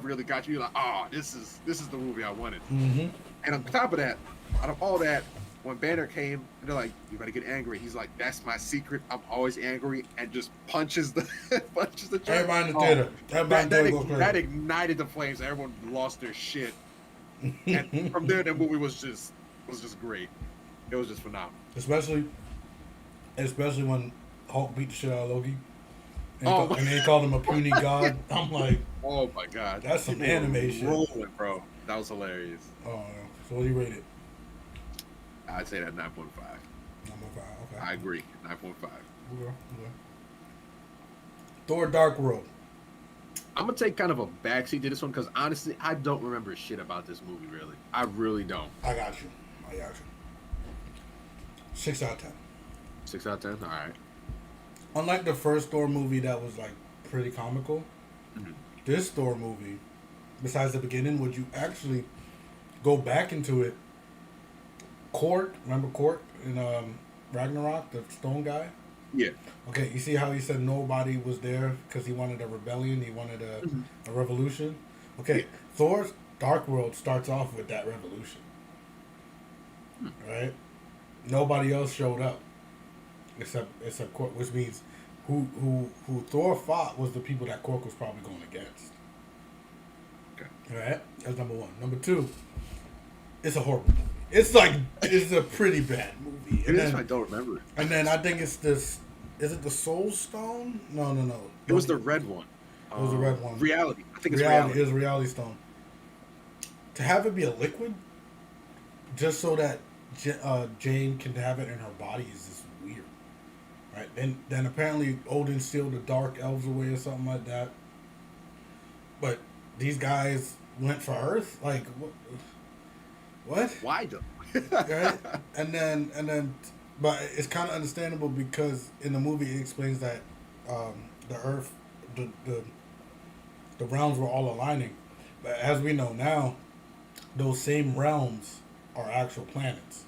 really got you. You're like, oh, this is the movie I wanted. Mm-hmm. And on top of that, out of all that, when Banner came, they're like, you gotta get angry. He's like, that's my secret. I'm always angry, and just punches the punches the truck. Everybody in the theater. That ignited the flames. Everyone lost their shit. And from there, the movie was just great. It was just phenomenal. Especially when Hulk beat the shit out of Loki. Oh, And they called him a puny god. I'm like, oh my god, that's some animation. Rolling, bro. That was hilarious. Oh, yeah. So what do you rate it? I'd say that 9.5. 9.5. Okay. I agree. 9.5. Okay. Thor: Dark World. I'm gonna take kind of a backseat to this one because honestly, I don't remember shit about this movie. Really, I really don't. I got you. 6 out of 10. 6 out of 10. All right. Unlike the first Thor movie that was like pretty comical, this Thor movie, besides the beginning, would you actually go back into it? Remember Korg in Ragnarok, the stone guy? Yeah. Okay, you see how he said nobody was there because he wanted a rebellion, he wanted a revolution? Okay, Thor's Dark World starts off with that revolution. Right? Nobody else showed up except Korg, which means who Thor fought was the people that Korg was probably going against. Okay. Alright? That's number one. Number two, it's a horrible movie. It's a pretty bad movie. It is. I don't remember. And then I think it's this. Is it the Soul Stone? No. It was the red one. It was the red one. Reality. I think it's reality. It was Reality Stone. To have it be a liquid, just so that Jane can have it in her body, is just weird. Right? Then apparently Odin sealed the Dark Elves away or something like that. But these guys went for Earth. Like what? Why though? Right? And then, but it's kind of understandable because in the movie it explains that the Earth, the realms were all aligning. But as we know now, those same realms are actual planets.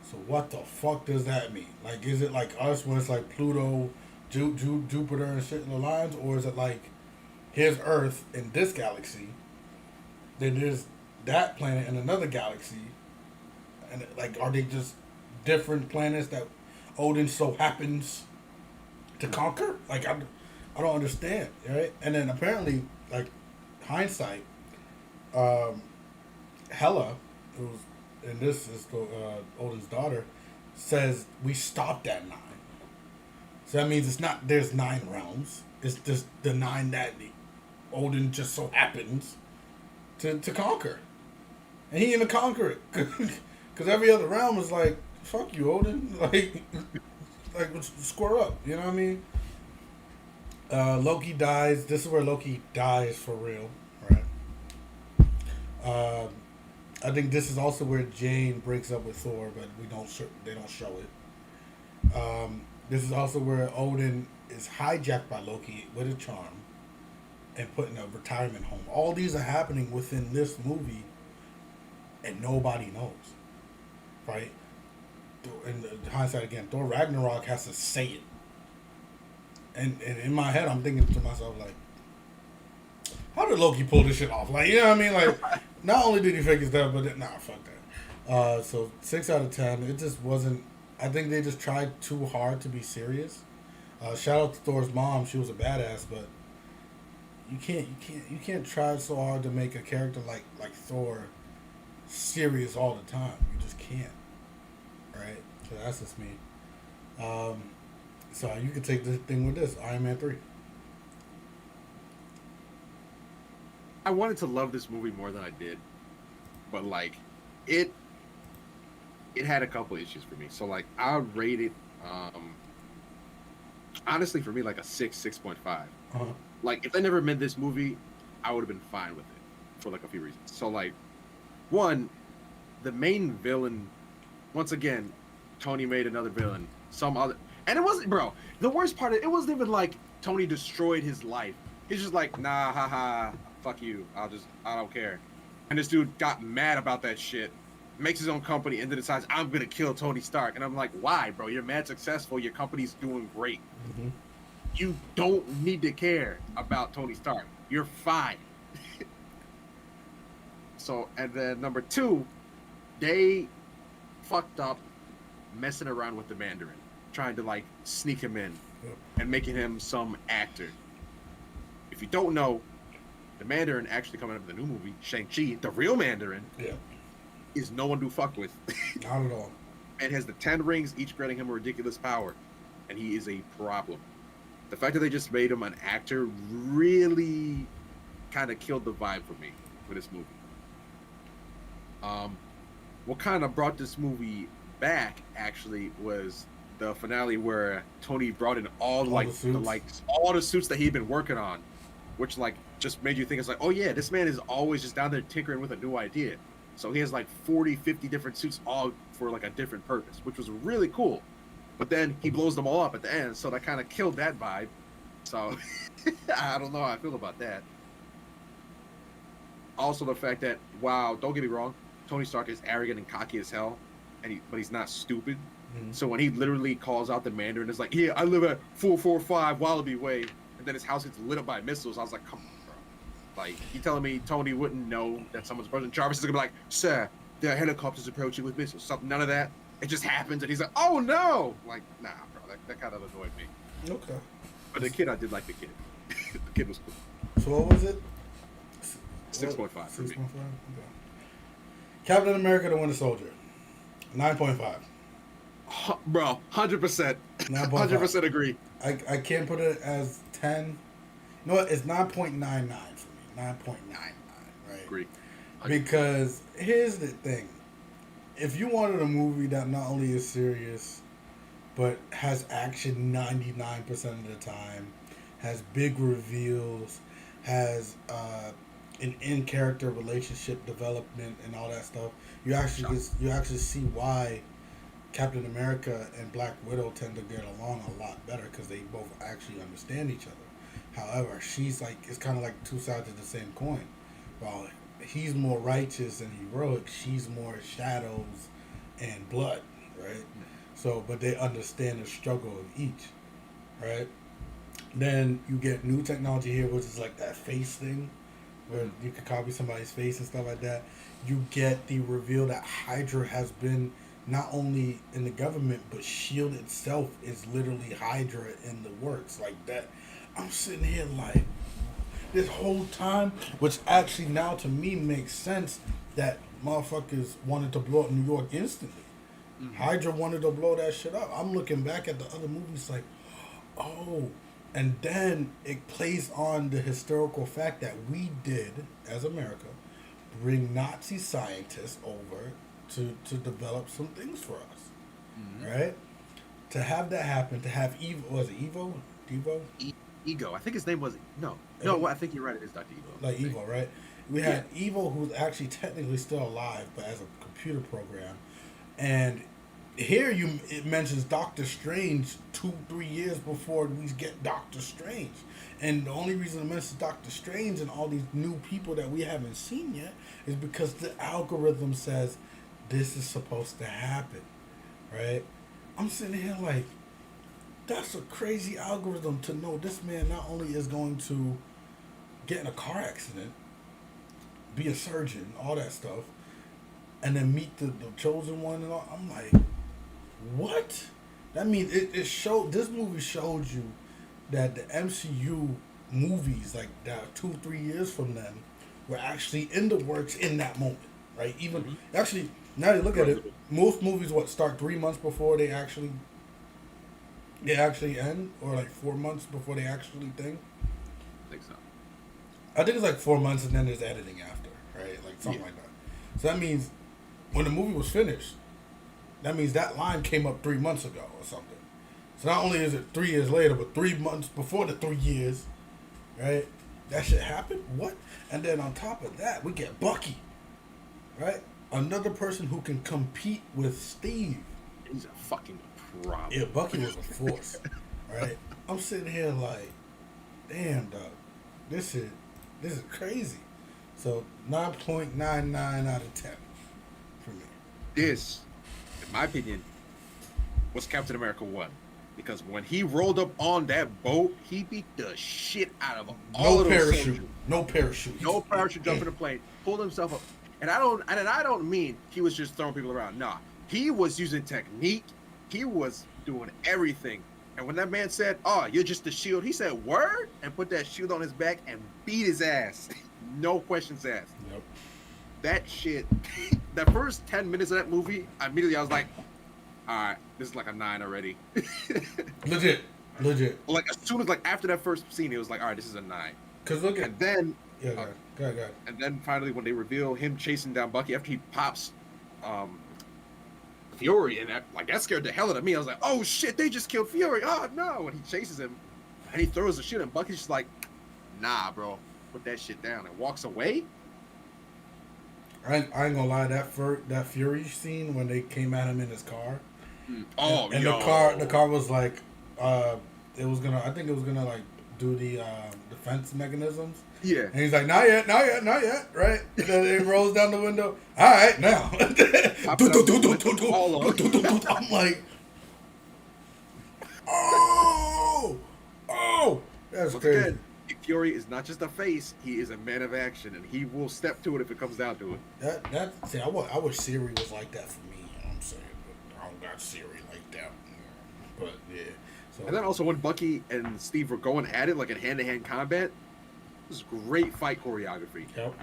So what the fuck does that mean? Like, is it like us where it's like Pluto, Jupiter and shit in the lines, or is it like here's Earth in this galaxy, then there's that planet in another galaxy, and like are they just different planets that Odin so happens to conquer? Like I don't understand, right? And then apparently, like hindsight, Hela, who's and this is Odin's daughter, says we stopped at 9. So that means it's not there's 9 realms. It's just the 9 that Odin just so happens to conquer. And he didn't even conquer it. Because every other realm is like, fuck you, Odin. Like square up. You know what I mean? Loki dies. This is where Loki dies for real. Right? I think this is also where Jane breaks up with Thor, but they don't show it. This is also where Odin is hijacked by Loki with a charm and put in a retirement home. All these are happening within this movie, and nobody knows, right? In hindsight, again, Thor Ragnarok has to say it, and in my head, I'm thinking to myself like, how did Loki pull this shit off? Like, you know what I mean? Like, not only did he fake his death, but fuck that. So 6 out of 10. It just wasn't. I think they just tried too hard to be serious. Shout out to Thor's mom. She was a badass, but you can't try so hard to make a character like Thor serious all the time. You just can't. Right? So that's just me. So you could take the thing with this Iron Man 3. I wanted to love this movie more than I did, but like it it had a couple issues for me. So like I rated um honestly for me like a 6.5. Uh-huh. Like if they never made this movie, I would have been fine with it for like a few reasons. So like one, the main villain, once again, Tony made another villain. Some other, and it wasn't, bro. The worst part, it wasn't even like Tony destroyed his life. He's just like, nah, haha, fuck you. I don't care. And this dude got mad about that shit, makes his own company, and then decides I'm gonna kill Tony Stark. And I'm like, why, bro? You're mad successful. Your company's doing great. Mm-hmm. You don't need to care about Tony Stark. You're fine. So, and then number two, they fucked up messing around with the Mandarin, trying to like sneak him in and making him some actor. If you don't know, the Mandarin actually coming up in the new movie, Shang-Chi, the real Mandarin, Yeah. is no one to fuck with. Not at all. And has the 10 rings, each granting him a ridiculous power. And he is a problem. The fact that they just made him an actor really kind of killed the vibe for me for this movie. What kind of brought this movie back actually was the finale where Tony brought in all all the suits that he'd been working on, which like just made you think it's like, oh yeah, this man is always just down there tinkering with a new idea. So he has like 40, 50 different suits all for like a different purpose, which was really cool. But then he blows them all up at the end, so that kind of killed that vibe. So I don't know how I feel about that. Also, the fact that, wow, don't get me wrong, Tony Stark is arrogant and cocky as hell, but he's not stupid. Mm-hmm. So when he literally calls out the Mandarin, it's like, yeah, I live at 445 Wallaby Way, and then his house gets lit up by missiles. I was like, come on, bro. Like, you telling me Tony wouldn't know that someone's brother? Jarvis is gonna be like, sir, there are helicopters approaching with missiles. Something, none of that. It just happens, and he's like, oh no! Like, nah, bro, that kind of annoyed me. Okay. But the kid, I did like the kid. The kid was cool. So what was it? 6.5 for me. 6.5? Okay. Captain America the Winter Soldier. 9.5. Bro, 100%. 100% agree. I can't put it as 10. You know what? It's 9.99 for me. 9.99, right? Agree. Because here's the thing. If you wanted a movie that not only is serious, but has action 99% of the time, has big reveals, has an in-character relationship development and all that stuff, you actually see why Captain America and Black Widow tend to get along a lot better because they both actually understand each other. However, she's like, it's kind of like two sides of the same coin. While he's more righteous and heroic, she's more shadows and blood, right? So, but they understand the struggle of each, right? Then you get new technology here, which is like that face thing, where you can copy somebody's face and stuff like that. You get the reveal that Hydra has been not only in the government, but S.H.I.E.L.D. itself is literally Hydra in the works. Like that, I'm sitting here like, this whole time, which actually now to me makes sense that motherfuckers wanted to blow up New York instantly. Mm-hmm. Hydra wanted to blow that shit up. I'm looking back at the other movies like, oh, and then it plays on the historical fact that we did, as America, bring Nazi scientists over to develop some things for us, right? To have that happen, to have Evo, was it Evo? Devo? Ego. I think his name was no. I think you're right. It is Dr. Evo. Like Evo, right? We had Evo, who's actually technically still alive, but as a computer program. And here it mentions Doctor Strange 2-3 years before we get Doctor Strange. And the only reason it mentions Doctor Strange and all these new people that we haven't seen yet is because the algorithm says this is supposed to happen, right? I'm sitting here like, that's a crazy algorithm to know this man not only is going to get in a car accident, be a surgeon, all that stuff, and then meet the chosen one and all. I'm like, what? That means it showed, this movie showed you that the MCU movies, like that 2-3 years from then, were actually in the works in that moment, right? Even, actually, now you look at it, most movies, start 3 months before they actually they actually end, or like 4 months before they actually thing. I think so. I think it's like 4 months, and then there's editing after, right? Like something like that. So that means when the movie was finished, that means that line came up 3 months ago or something. So not only is it 3 years later, but 3 months before the 3 years, right? That shit happened. What? And then on top of that, we get Bucky, right? Another person who can compete with Steve. He's a fucking problem. Yeah, Bucky was a force, right? I'm sitting here like, damn, dog, this is crazy. So 9.99 out of 10 for me. This, in my opinion, was Captain America 1. Because when he rolled up on that boat, he beat the shit out of all of those soldiers. No parachute. No parachute jumping the plane. Pulled himself up. And I don't mean he was just throwing people around. Nah. He was using technique. He was doing everything. And when that man said, "Oh, you're just the shield," he said, "Word?" and put that shield on his back and beat his ass. No questions asked. Yep. That shit, the first 10 minutes of that movie, immediately I was like, all right, this is like a 9 already. Legit. Like as soon as after that first scene, it was like, all right, this is a 9. Cause look at, and then yeah, go ahead. And then finally, when they reveal him chasing down Bucky after he pops Fury, and that scared the hell out of me. I was like, oh shit, they just killed Fury. Oh no! And he chases him, and he throws the shit, and Bucky's just like, nah, bro, put that shit down, and walks away. I ain't gonna lie, that Fury scene when they came at him in his car. And the car was like, I think it was gonna like do the defense mechanisms. Yeah. And he's like, not yet, right? And then it rolls down the window. All right, now. I'm like, oh, that's crazy. Again, Fury is not just a face; he is a man of action, and he will step to it if it comes down to it. I wish Siri was like that for me. You know what I'm saying, but I don't got Siri like that. But yeah. So. And then also when Bucky and Steve were going at it like in hand-to-hand combat, it was great fight choreography. Yep.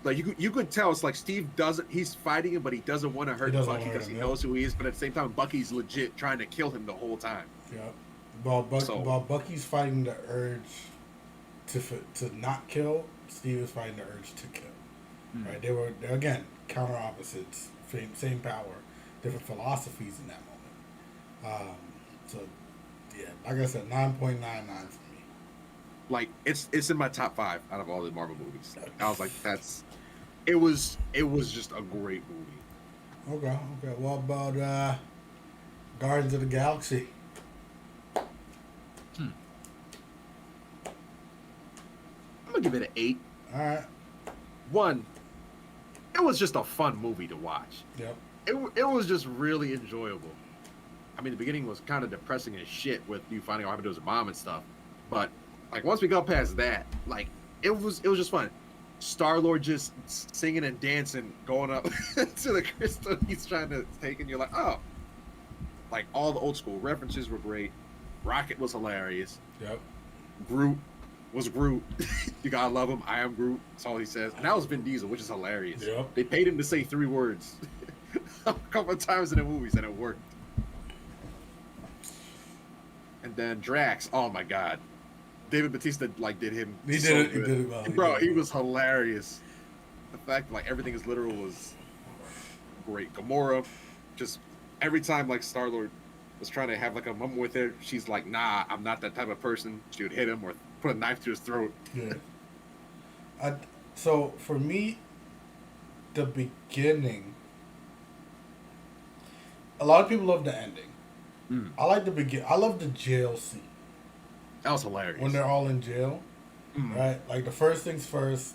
Like you could tell it's like Steve he's fighting him, but he doesn't want to hurt Bucky because he knows who he is. But at the same time, Bucky's legit trying to kill him the whole time. Yep. While Bucky's fighting the urge to not kill, Steve is fighting the urge to kill. Mm-hmm. Right? They're again counter opposites, same power, different philosophies in that moment. So yeah, like I said, 9.99 for me. Like it's in my top 5 out of all the Marvel movies. I was like, it was just a great movie. Okay. What about Guardians of the Galaxy? I'm gonna give it an 8. All right. 1, it was just a fun movie to watch. Yep. It was just really enjoyable. I mean, the beginning was kind of depressing as shit with you finding out what happened to his mom and stuff. But like once we got past that, like it was just fun. Star-Lord just singing and dancing, going up to the crystal he's trying to take, and you're like, oh. Like all the old school references were great. Rocket was hilarious. Yep. Groot was Groot. You gotta love him. I am Groot. That's all he says. And that was Vin Diesel, which is hilarious. Yep. They paid him to say 3 words a couple of times in the movies, and it worked. And then Drax, oh my god, David Bautista did him. He did it well. Bro, he was hilarious. The fact that everything is literal was great. Gamora, just every time Star-Lord was trying to have a moment with her, she's like, nah, I'm not that type of person. She would hit him or put a knife to his throat. Yeah. So for me, the beginning, a lot of people love the ending. I like the beginning. I love the jail scene. That was hilarious. When they're all in jail, right? Like the first things first,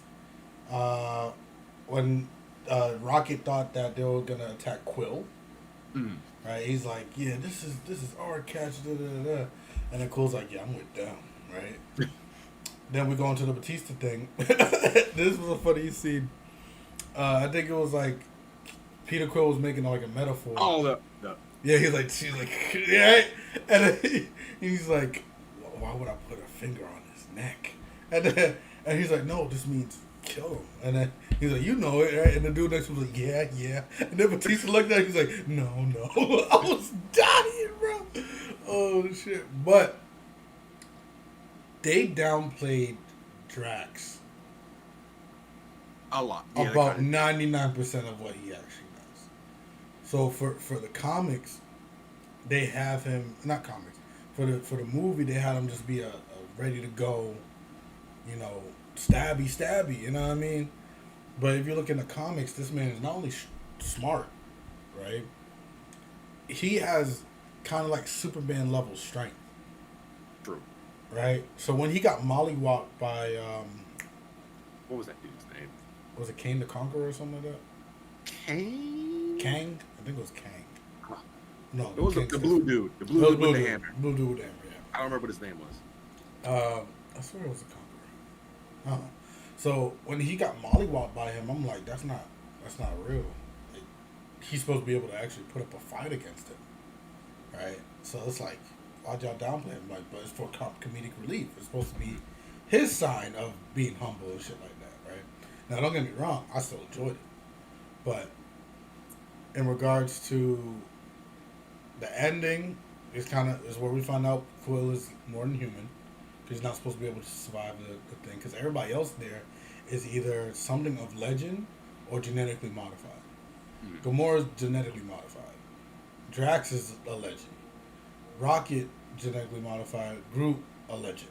when Rocket thought that they were gonna attack Quill, right? He's like, "Yeah, this is our catch," and then Quill's like, "Yeah, I'm with them," right? Then we go into the Batista thing. This was a funny scene. I think it was like Peter Quill was making like a metaphor. Oh, the yeah, she's like, yeah, and then he's like, why would I put a finger on his neck? And he's like, no, this means kill him. And then he's like, you know it, right? And the dude next to him was like, yeah. And then Batista looked at him, he's like, no. I was dying, bro. Oh shit! But they downplayed Drax A lot. Yeah, they about kind of did. 99% of what he actually does. So for the comics, they have him not comics for the movie. They had him just be a ready to go, you know, stabby. You know what I mean? But if you look in the comics, this man is not only smart, right? He has kind of like Superman level strength, True. right? So when he got mollywalked by What was that dude's name? was it Kang the Conqueror or something like that? Kane? Kang? I think it was Kang. Huh. No, It was the Kang's blue dude. The It blue was dude with the dude. hammer. Blue dude with the hammer, I don't remember what his name was. yeah. I swear it was the Conqueror. Uh-huh. So when he got mollywopped by him, I'm like, that's not real. Like, he's supposed to be able to actually put up a fight against him, right? So it's like, why'd y'all downplay him? Like, but it's for comedic relief. It's supposed to be his sign of being humble and shit like that, right? Now, don't get me wrong, I still enjoyed it, but in regards to the ending, is where we find out Quill is more than human. He's not supposed to be able to survive the thing because everybody else there is either something of legend or genetically modified. Mm-hmm. Gamora is genetically modified. Drax is a legend. Rocket genetically modified. Groot a legend.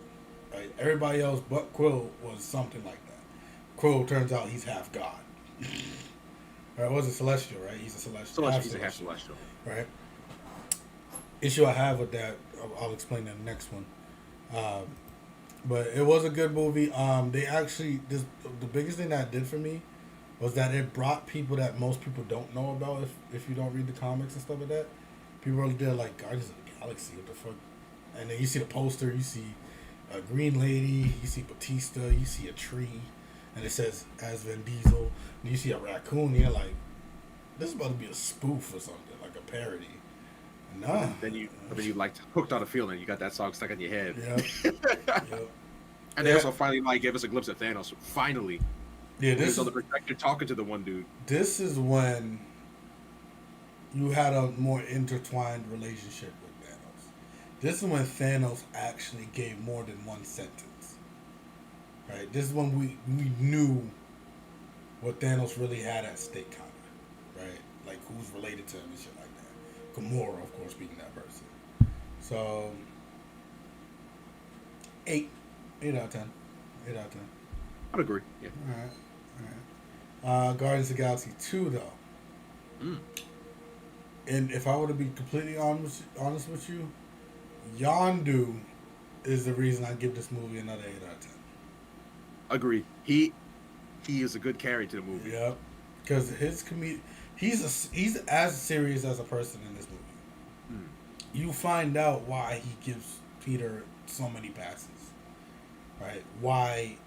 Right? Everybody else but Quill was something like that. Quill turns out he's half god. Right? Was it celestial? Right? He's a celestial. He's a half celestial. Right. Issue I have with that, I'll explain in the next one. But it was a good movie. They actually the biggest thing that it did for me was that it brought people that most people don't know about if you don't read the comics and stuff like that. People are there like Guardians of the Galaxy, what the fuck? And then you see the poster, you see a green lady, you see Batista, you see a tree, and it says as Vin Diesel, and you see a raccoon. And you're like, this is about to be a spoof or something, like a parody. Nah. Then you like hooked on a feeling. You got that song stuck in your head. Yeah. Yep. And they also finally like gave us a glimpse of Thanos. Finally. Yeah, this is on the projector talking to the one dude. This is when you had a more intertwined relationship with Thanos. This is when Thanos actually gave more than one sentence. Right? This is when we knew what Thanos really had at stake, kind of. Right? Like who's related to him and shit like that. Gamora, of course, being that person. So 8 out of 10. 8 out of 10. I'd agree. Yeah. All right. Guardians of the Galaxy 2, though. Mm. And if I were to be completely honest with you, Yondu is the reason I give this movie another 8 out of 10. Agreed. He is a good carry to the movie. Yep. Because his he's as serious as a person in this movie. Mm. You find out why he gives Peter so many passes. Right? Why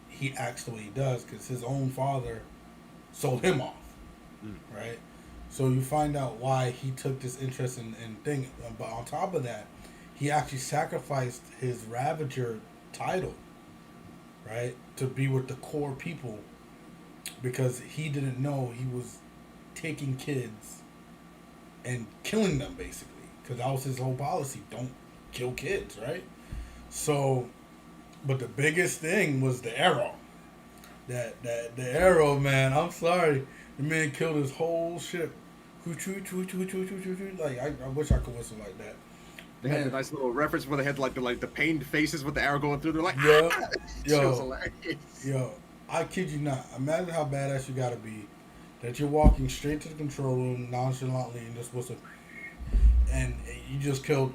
he acts the way he does, because his own father sold him off. Mm. Right? So you find out why he took this interest in thing. But on top of that, he actually sacrificed his Ravager title, right, to be with the core people, because he didn't know he was taking kids and killing them, basically, because that was his whole policy: don't kill kids, right? So, but the biggest thing was the arrow. The arrow, man. I'm sorry, the man killed his whole ship. Like I wish I could whistle like that. They had a nice little reference where they had like the pained faces with the arrow going through. They're like, yo, It was hilarious. Yo, I kid you not. Imagine how badass you gotta be that you're walking straight to the control room nonchalantly and just whistle, and you just killed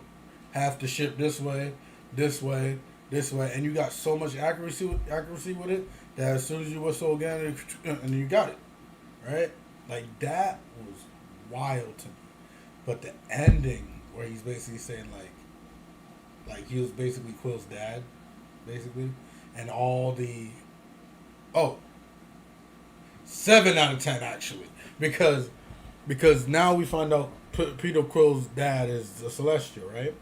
half the ship this way, and you got so much accuracy with it that as soon as you whistle again, and you got it, right? Like that was wild to me. But the ending where he's basically saying like he was basically Quill's dad, basically, and all the 7 out of 10 actually, because now we find out Peter Quill's dad is a Celestial, right?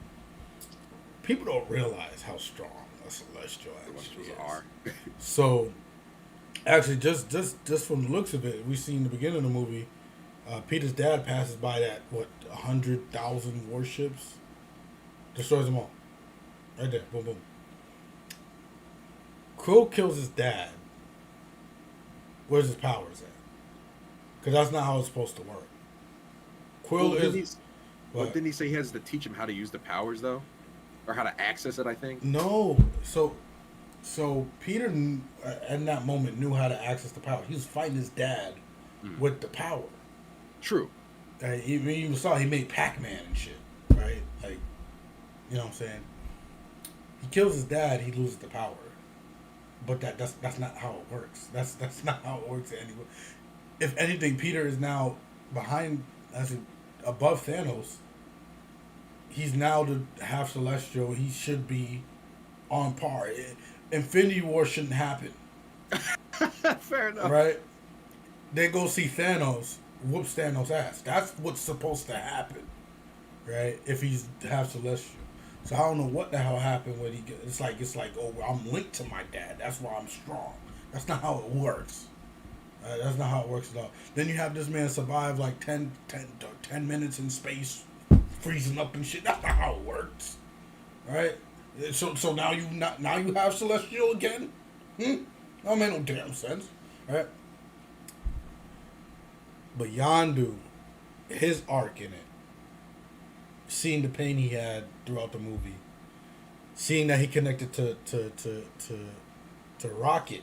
People don't realize how strong a Celestial actually is. So, actually, just from the looks of it, we see in the beginning of the movie, Peter's dad passes by that 100,000 warships Destroys them all. Right there. Boom, boom. Quill kills his dad. Where's his powers at? Because that's not how it's supposed to work. Quill Well, is. Well, didn't he say he has to teach him how to use the powers though, or how to access it? I think. No. So Peter, at that moment, knew how to access the power. He was fighting his dad with the power. True. You even saw he made Pac-Man and shit, right? Like, you know what I'm saying? He kills his dad, he loses the power. But that's not how it works. That's not how it works anyway. If anything, Peter is now above Thanos. He's now the half celestial. He should be on par. Infinity War shouldn't happen. Fair enough. Right? They go see Thanos, whoops Thanos' ass. That's what's supposed to happen. Right? If he's half celestial. So I don't know what the hell happened when it's like, oh, I'm linked to my dad. That's why I'm strong. That's not how it works. That's not how it works at all. Then you have this man survive like 10 minutes in space, freezing up and shit. That's not how it works. Right? So now you have celestial again? That made no damn sense. Right? But Yondu, his arc in it, seeing the pain he had throughout the movie, seeing that he connected to Rocket.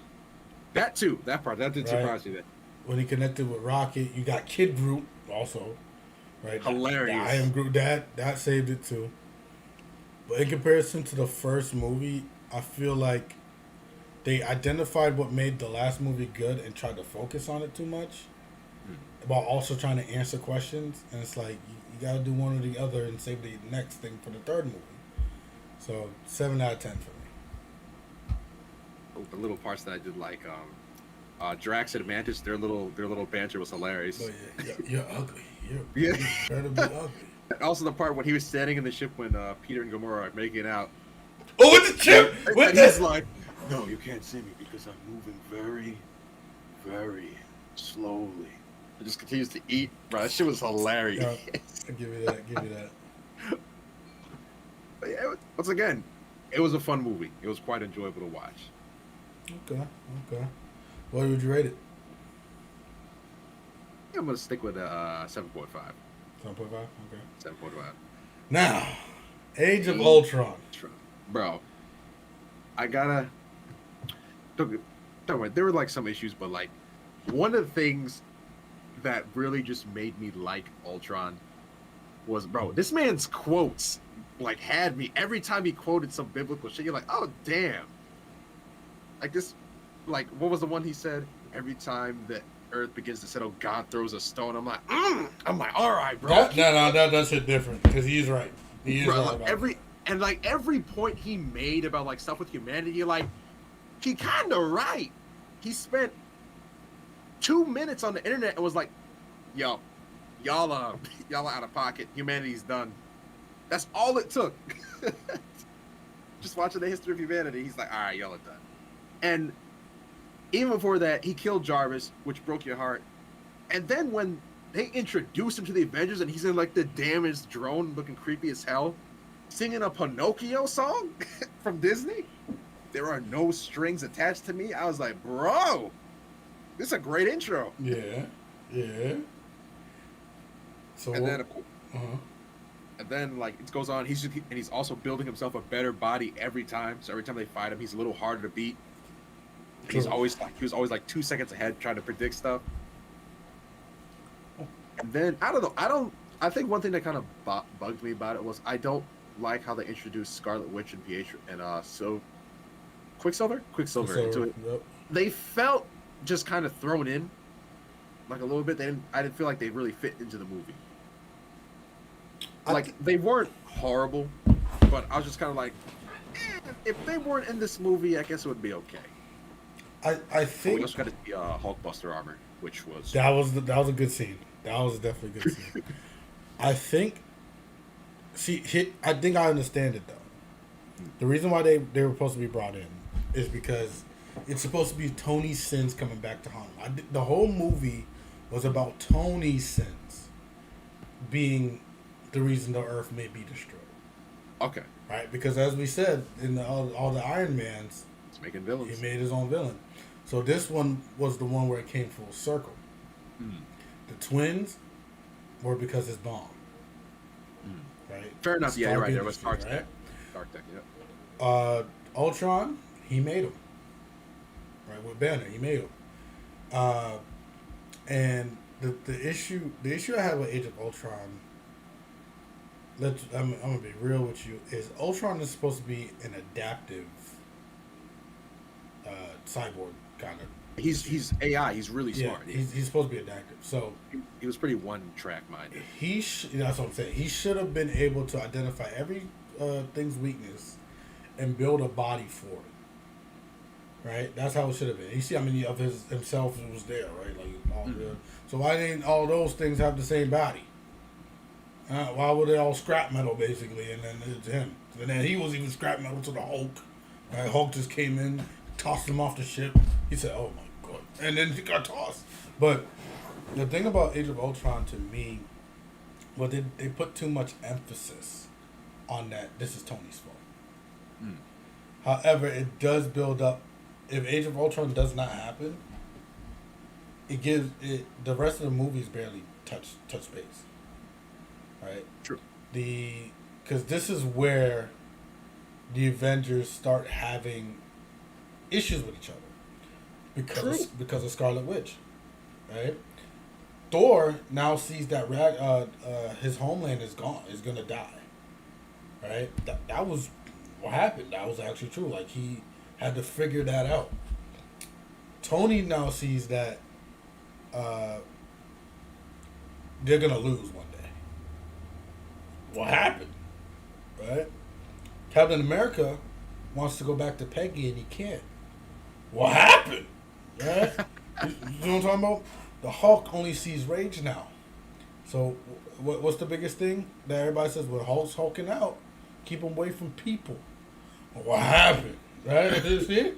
That too. That part. That did surprise me. That when he connected with Rocket, you got Kid Groot also, right? Hilarious. I am Groot. That saved it too. But in comparison to the first movie, I feel like they identified what made the last movie good and tried to focus on it too much, while also trying to answer questions. And it's like you got to do one or the other and save the next thing for the third movie. So 7 out of 10 for me. the little parts that I did like, Drax and Mantis, their little banter was hilarious. Oh yeah, you're ugly. Yeah. You're incredibly ugly. And also the part when he was standing in the ship when Peter and Gamora are making it out. Oh, with the chip! And he's like, no, you can't see me because I'm moving very, very slowly. He just continues to eat. Bro, that shit was hilarious. Yeah, give me that. But yeah, once again, it was a fun movie. It was quite enjoyable to watch. Okay. What would you rate it? I'm gonna stick with 7.5. 7.5? Okay. 7.5. Now, Age of Ultron. Bro, I gotta... Don't worry, there were like some issues, but like one of the things that really just made me like Ultron was, bro, this man's quotes like had me every time he quoted some biblical shit. You're like, oh damn. Like this, like what was the one he said? Every time the earth begins to settle, God throws a stone. I'm like, all right, bro. That's shit different because he's right. He is bro, right. Like, every point he made about like stuff with humanity, like he kind of right. He spent 2 minutes on the internet and was like, yo, y'all are out of pocket. Humanity's done. That's all it took. Just watching the history of humanity, he's like, all right, y'all are done. And even before that, he killed Jarvis, which broke your heart. And then when they introduced him to the Avengers and he's in like the damaged drone looking creepy as hell, singing a Pinocchio song from Disney, there are no strings attached to me. I was like, bro, this is a great intro. Yeah. So and then like it goes on. He's also building himself a better body every time. So every time they fight him, he's a little harder to beat. He was always like 2 seconds ahead trying to predict stuff. And then I think one thing that kind of bugged me about it was I don't like how they introduced Scarlet Witch and Pietro and Quicksilver into it. Yep. They felt just kind of thrown in, like a little bit. I didn't feel like they really fit into the movie. Like they weren't horrible, but I was just kind of like, if they weren't in this movie, I guess it would be okay. I think we also got to see Hulkbuster armor, which was that was a good scene. That was definitely a good scene. I think I understand it though. The reason why they were supposed to be brought in is because it's supposed to be Tony's sins coming back to haunt him. The whole movie was about Tony's sins being the reason the Earth may be destroyed. Okay. right? Because as we said in all the Iron Mans, It's making he villains. made his own villain. So this one was the one where it came full circle. Mm. The twins were because his bomb, Mm. right? Fair enough. Yeah, you're Stark right. There was Industry, Stark's right? Tech. Stark Tech. Yep. Ultron, he made him, right? With Banner, he made him. Uh, and the issue I have with Age of Ultron, I'm gonna be real with you, is Ultron is supposed to be an adaptive uh, cyborg kind of. He's AI. He's really Yeah, smart. Yeah. he's supposed to be adaptive. So He was pretty one track minded. that's what I'm saying. He should have been able to identify every thing's weakness and build a body for it. Right, that's how it should have been. You see how many of himself was there, right? Like all the, so why didn't all those things have the same body? Why were they all scrap metal basically, and then it's him, and then he was even scrap metal to the Hulk. Right, Hulk just came in, tossed him off the ship. He said, "Oh my god," and then he got tossed. But the thing about Age of Ultron to me, well, they put too much emphasis on that. This is Tony's fault. Mm. However, it does build up. If Age of Ultron does not happen, it gives it the rest of the movies barely touch base, right? True. Because this is where the Avengers start having issues with each other because of Scarlet Witch, right? Thor now sees that his homeland is gone, is gonna die, right? That was what happened. That was actually true. Like he had to figure that out. Tony now sees that they're gonna lose one day. What happened? Right? Captain America wants to go back to Peggy and he can't. What happened? Right? You know what I'm talking about? The Hulk only sees rage now. So what's the biggest thing that everybody says? Well, Hulk's hulking out. Keep him away from people. Well, what happened? Right? See it?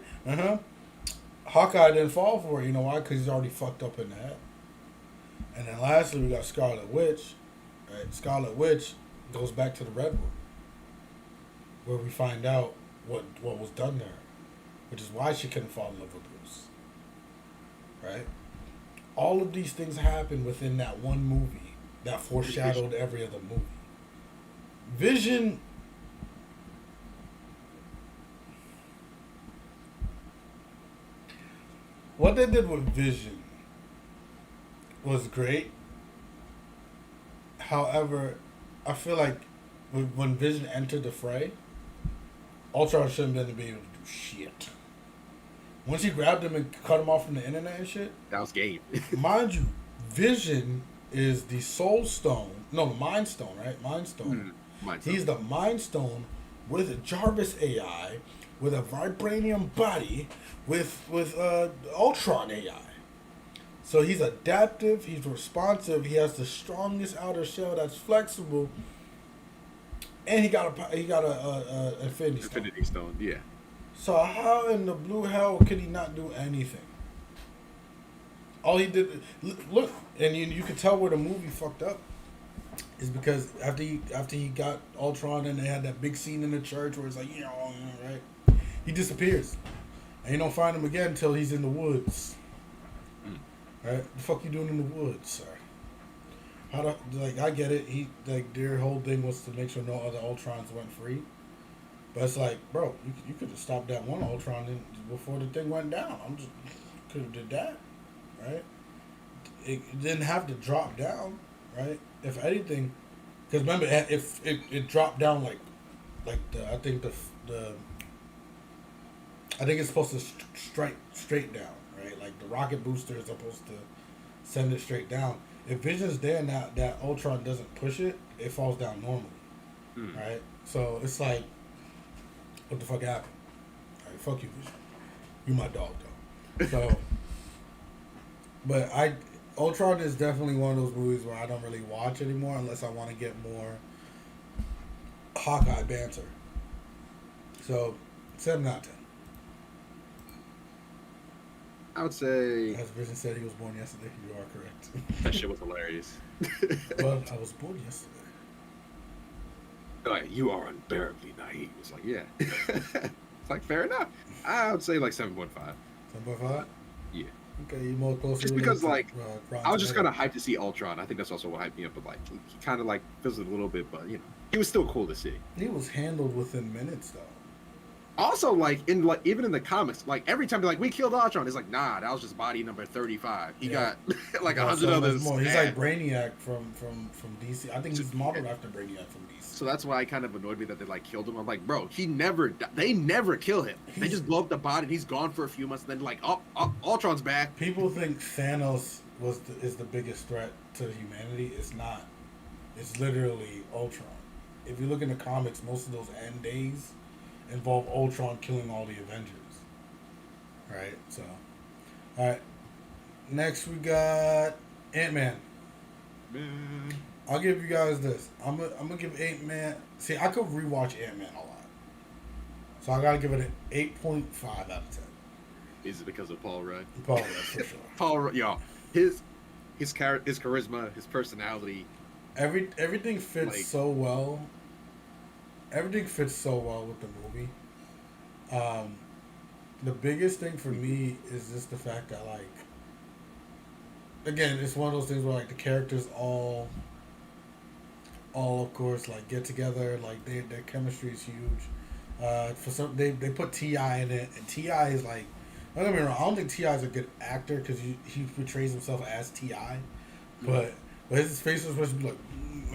Hawkeye didn't fall for it. You know why? Because he's already fucked up in the head. And then lastly, we got Scarlet Witch. Right? Scarlet Witch goes back to the Redwood, where we find out what was done to her, which is why she couldn't fall in love with Bruce. Right? All of these things happen within that one movie that foreshadowed every other movie. Vision. What they did with Vision was great. However, I feel like when Vision entered the fray, Ultron shouldn't have been able to do shit. Once he grabbed him and cut him off from the internet and shit, That was game. mind you, Vision is the Soul Stone. No, the Mind Stone, right? Mind Stone. He's the Mind Stone with a Jarvis AI, with a vibranium body, with Ultron AI. So he's adaptive. He's responsive. He has the strongest outer shell that's flexible, and he got a Infinity Stone. Infinity Stone. Yeah. So how in the blue hell could he not do anything? All he did, look, and you could tell where the movie fucked up, is because after he got Ultron and they had that big scene in the church where it's like, right, he disappears, and you don't find him again until he's in the woods. Right, the fuck you doing in the woods, sir? I get it. Their whole thing was to make sure no other Ultrons went free. But it's like, bro, you could have stopped that one Ultron before the thing went down. Could have did that, right? It didn't have to drop down, right? If anything, because remember, if it dropped down like I think it's supposed to straight down, right? Like the rocket booster is supposed to send it straight down. If Vision's there and that Ultron doesn't push it, it falls down normally, right? So it's like, what the fuck happened? All right, fuck you, Vision. You my dog, though. So, but Ultron is definitely one of those movies where I don't really watch anymore unless I want to get more Hawkeye banter. So, 7 out of 10. I would say As Vision said, he was born yesterday. You are correct. that shit was hilarious. Well, I was born yesterday. Like, you are unbearably naive. It's like, yeah. It's like, fair enough. I would say like 7.5. 7.5. Yeah. Okay, you more closely Just related because, to like, Rotten I was just kind Tomatoes. of hyped to see Ultron. I think that's also what hyped me up. But like, he kind of like fizzled a little bit, but he was still cool to see. He was handled within minutes, though. Also, like even in the comics, like every time they're like, we killed Ultron, it's like, nah, that was just body number 35. He Yeah. got like He a got hundred so much others. more. He's like Brainiac from DC. I think So, he's modeled after Brainiac from DC. so that's why it kind of annoyed me that they like killed him. I'm like, bro, they never kill him. They just blow up the body and he's gone for a few months. And then like, oh, Ultron's back. People think Thanos is the biggest threat to humanity. It's not. It's literally Ultron. If you look in the comics, most of those end days involve Ultron killing all the Avengers. Right. So, all right. Next we got Ant-Man. Man. I'll give you guys this. I'm gonna give Ant-Man. See, I could rewatch Ant-Man a lot, so I gotta give it an 8.5 out of 10. Is it because of Paul Rudd? Paul Rudd for sure. Paul Rudd, y'all, his charisma, his personality. Everything fits Like- so well. Everything fits so well with the movie. The biggest thing for me is just the fact that, like, again, it's one of those things where like the characters all of course like get together, like their chemistry is huge. For some they put T.I. in it, and T.I. is like, don't get me wrong, I don't think T.I. is a good actor because he portrays himself as T.I. But his face was supposed to be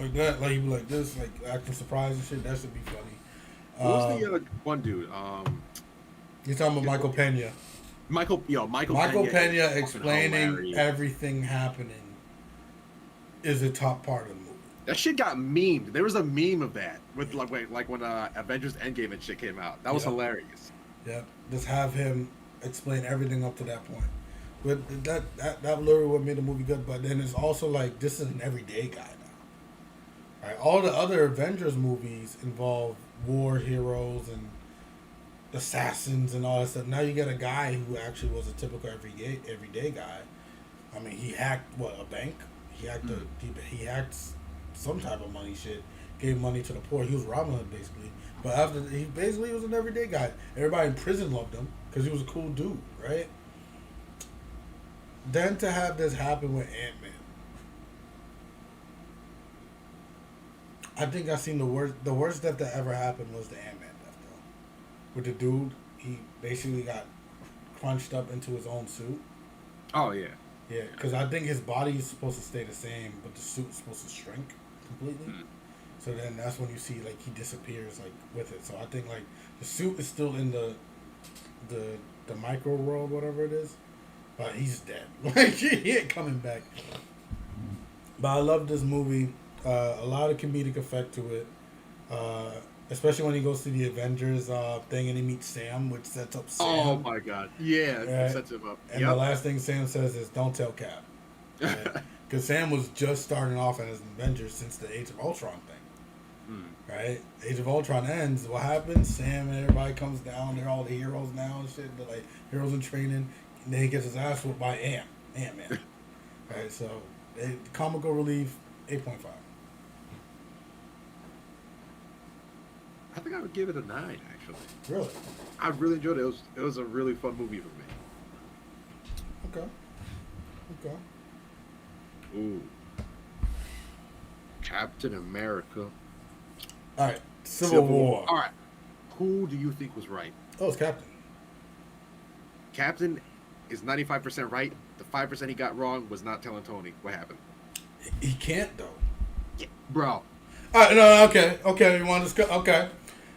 like that, like he'd be like this, like acting surprised and shit. That should be funny. What was the other one dude? You're talking about Michael Pena. Michael Pena Pena explaining hilarious. everything happening is a top part of the movie. That shit got memed. There was a meme of that with like when Avengers Endgame and shit came out. That was hilarious. Yeah, just have him explain everything up to that point. But that literally what made the movie good. But then it's also like this is an everyday guy now. Right? All the other Avengers movies involve war heroes and assassins and all that stuff. Now you get a guy who actually was a typical everyday guy. I mean, he hacked a bank. He hacked he hacked some type of money shit. Gave money to the poor. He was Robin Hood basically. But after he basically was an everyday guy. Everybody in prison loved him because he was a cool dude, right? Then to have this happen with Ant-Man, I think I've seen the worst death that ever happened was the Ant-Man death though. With the dude, he basically got crunched up into his own suit. Oh yeah. Yeah, because I think his body is supposed to stay the same, but the suit is supposed to shrink completely. So then that's when you see like he disappears like with it. So I think like the suit is still in the micro world, whatever it is, but he's dead. Like he ain't coming back. But I love this movie. A lot of comedic effect to it. Especially when he goes to the Avengers thing and he meets Sam, which sets up Sam. Oh my god. Yeah, Right? it sets him up. And the last thing Sam says is, "Don't tell Cap," because Sam was just starting off as an Avenger since the Age of Ultron thing, right? Age of Ultron ends. What happens? Sam and everybody comes down. They're all the heroes now and shit. They're like heroes in training. And then he gets his ass whooped by Ant-Man. Right? So, comical relief, 8.5. I think I would give it a 9 actually. Really? I really enjoyed it. It was a really fun movie for me. Okay. Ooh. Captain America. All right. Civil War. All right. Who do you think was right? Oh, it's Captain. Captain is 95% right. The 5% he got wrong was not telling Tony what happened. He can't though. Yeah, bro. All right. No. Okay. You want to discuss? Okay.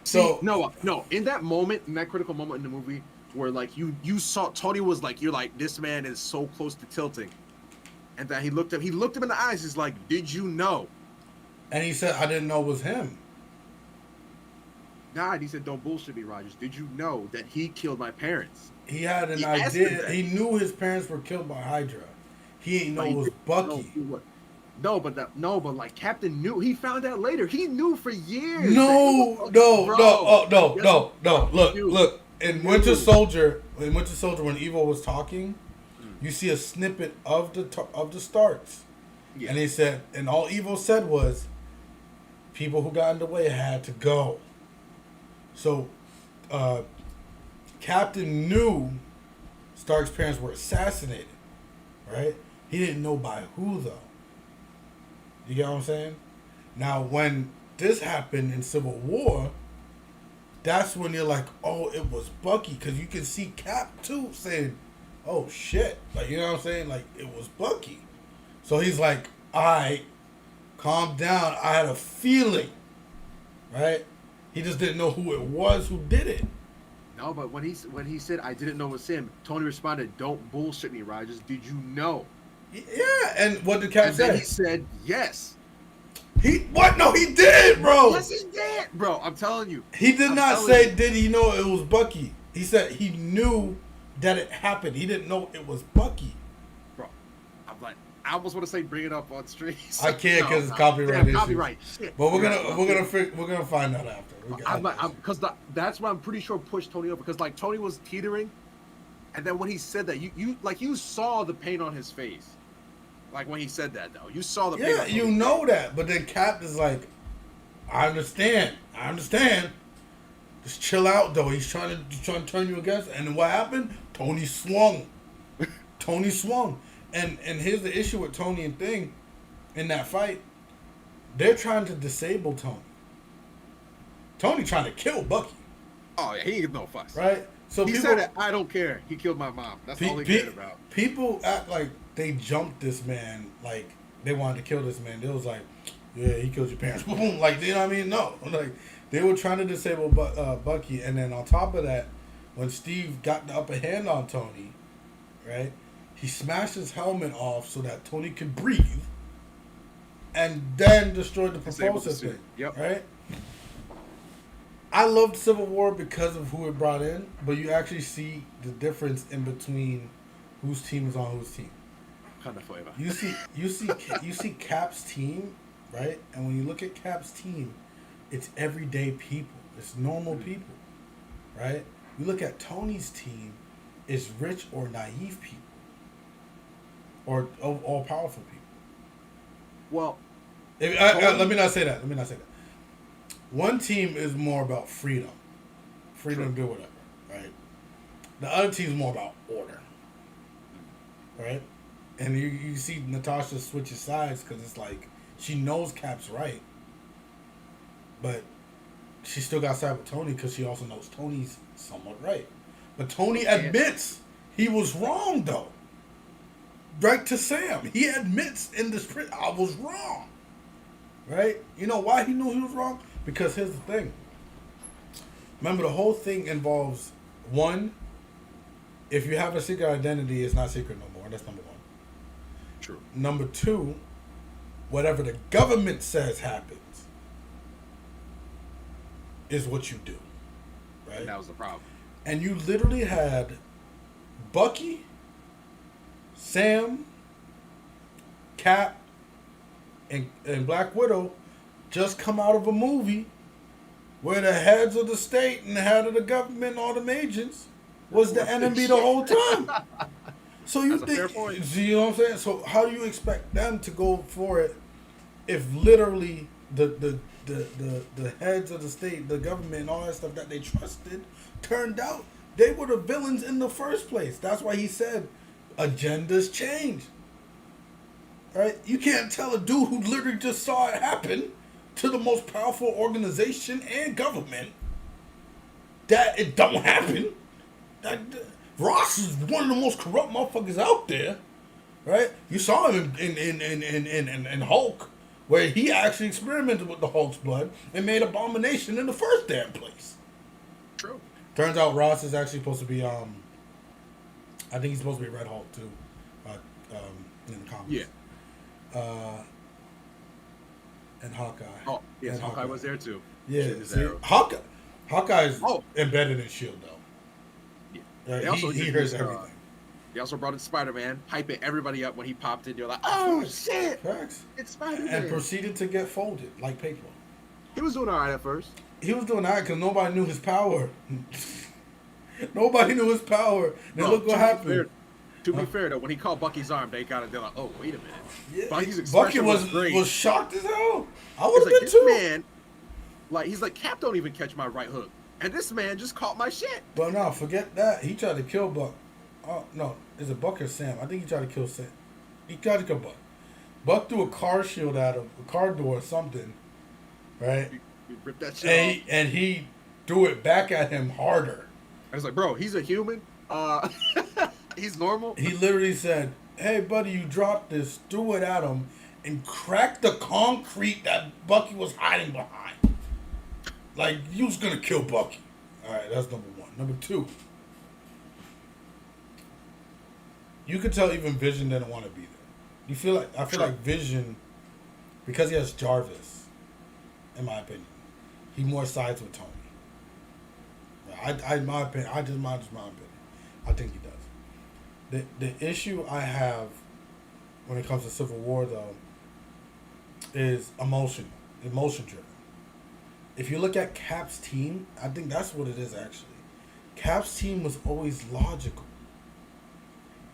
So no. In that moment, in that critical moment in the movie, where like you saw Tony was like, you're like, this man is so close to tilting, and that he looked him in the eyes. He's like, did you know? And he said, I didn't know it was him. Nah, he said, don't bullshit me, Rogers. Did you know that he killed my parents? He had an He asked idea. him that. He knew his parents were killed by Hydra. He didn't know it was Bucky. No, but like Captain knew. He found out later. He knew for years. No. Look. In Winter Soldier, when Evo was talking, you see a snippet of the starts, Yeah. and he said, and all Evo said was, People who got in the way had to go. So, Captain knew Stark's parents were assassinated, right? He didn't know by who, though. You get what I'm saying? Now, when this happened in Civil War, that's when you're like, oh, it was Bucky. Because you can see Cap, too, saying, oh, shit. Like, you know what I'm saying? Like, it was Bucky. So he's like, all right, calm down. I had a feeling, right? He just didn't know who it was who did it. No, but when he said I didn't know it was him, Tony responded, "Don't bullshit me, Rogers. Did you know?" Yeah, and what did Cap say? Then he said, "Yes." What? No, he did, bro. Yes, he did, bro. I'm telling you. He did not say, did he know it was Bucky? He said he knew that it happened. He didn't know it was Bucky. Bro, I'm like, I almost want to say bring it up on stream. I can't because it's copyright issue. Copyright. Shit. But we're gonna find that after. Because that's why I'm pretty sure pushed Tony up, because like Tony was teetering, and then when he said that, you saw the pain on his face. Like when he said that, though, you saw the pain. Yeah, you know that, but then Cap is like, I understand. Just chill out, though. He's trying to turn you against. And then what happened? Tony swung. And here's the issue with Tony and Thing in that fight. They're trying to disable Tony. Tony trying to kill Bucky. Oh yeah, he ain't no fuss. Right? So he said, "I don't care. He killed my mom. That's all he cared about." People act like they jumped this man, like they wanted to kill this man. They was like, "Yeah, he killed your parents." Boom, like, you know what I mean? No, like they were trying to disable Bucky, and then on top of that, when Steve got the upper hand on Tony, right? He smashed his helmet off so that Tony could breathe, and then destroyed the propulsor thing. Yep. Right? I loved Civil War because of who it brought in, but you actually see the difference in between whose team is on whose team. Kind of flavor. You see Cap's team, right? And when you look at Cap's team, it's everyday people. It's normal people, right? You look at Tony's team, it's rich or naive people. Or all powerful people. Well, let me not say that. One team is more about freedom to do whatever, right? The other team is more about order, right? And you see Natasha switches sides because it's like she knows Cap's right, but she still got side with Tony because she also knows Tony's somewhat right. But Tony admits he was wrong, though. Right to Sam. He admits in the sprint, I was wrong. Right? You know why he knew he was wrong? Because here's the thing. Remember, the whole thing involves, one, if you have a secret identity, it's not secret no more. That's number one. True. Number two, whatever the government says happens is what you do. Right? And that was the problem. And you literally had Bucky, Sam, Cap, and Black Widow just come out of a movie where the heads of the state and the head of the government and all them agents was the enemy the whole time. So you see what I'm saying? So how do you expect them to go for it if literally the heads of the state, the government, and all that stuff that they trusted turned out they were the villains in the first place? That's why he said agendas change. Right? You can't tell a dude who literally just saw it happen to the most powerful organization and government that it don't happen. Ross is one of the most corrupt motherfuckers out there. Right? You saw him in Hulk, where he actually experimented with the Hulk's blood and made Abomination in the first damn place. True. Turns out Ross is actually supposed to be I think he's supposed to be Red Hulk too, in the comics. Yeah. And Hawkeye. Oh, yes, Hawkeye was there too. Yeah, see, Hawkeye's embedded in S.H.I.E.L.D. though. Yeah. He hears everything. They also brought in Spider-Man, hyping everybody up when he popped in. They're like, "Oh shit, Facts. It's Spider-Man!" And proceeded to get folded like paper. He was doing all right at first. He was doing that because nobody knew his power. Nobody knew his power. Then look what happened. To be fair though, when he called Bucky's arm, they're like, oh wait a minute. Yeah, Bucky's Bucky expression was great. was shocked as hell. I It's would like have been this too. man, like he's like Cap don't even catch my right hook, and this man just caught my shit. But no, forget that. He tried to kill Buck. Oh no, is it Buck or Sam? I think he tried to kill Sam. He tried to kill Buck. Buck threw a car shield at him, a car door or something, right? You ripped that shit off. And he threw it back at him harder. I was like, bro, he's a human. He's normal. He literally said, "Hey, buddy, you dropped this." Threw it at him and cracked the concrete that Bucky was hiding behind. Like, you was gonna kill Bucky. All right, that's number one. Number two, you could tell even Vision didn't want to be there. I feel like Vision, because he has Jarvis, in my opinion, he more sides with Tony. In my opinion, I think he does. The issue I have when it comes to Civil War though is emotion driven. If you look at Cap's team, I think that's what it is actually. Cap's team was always logical.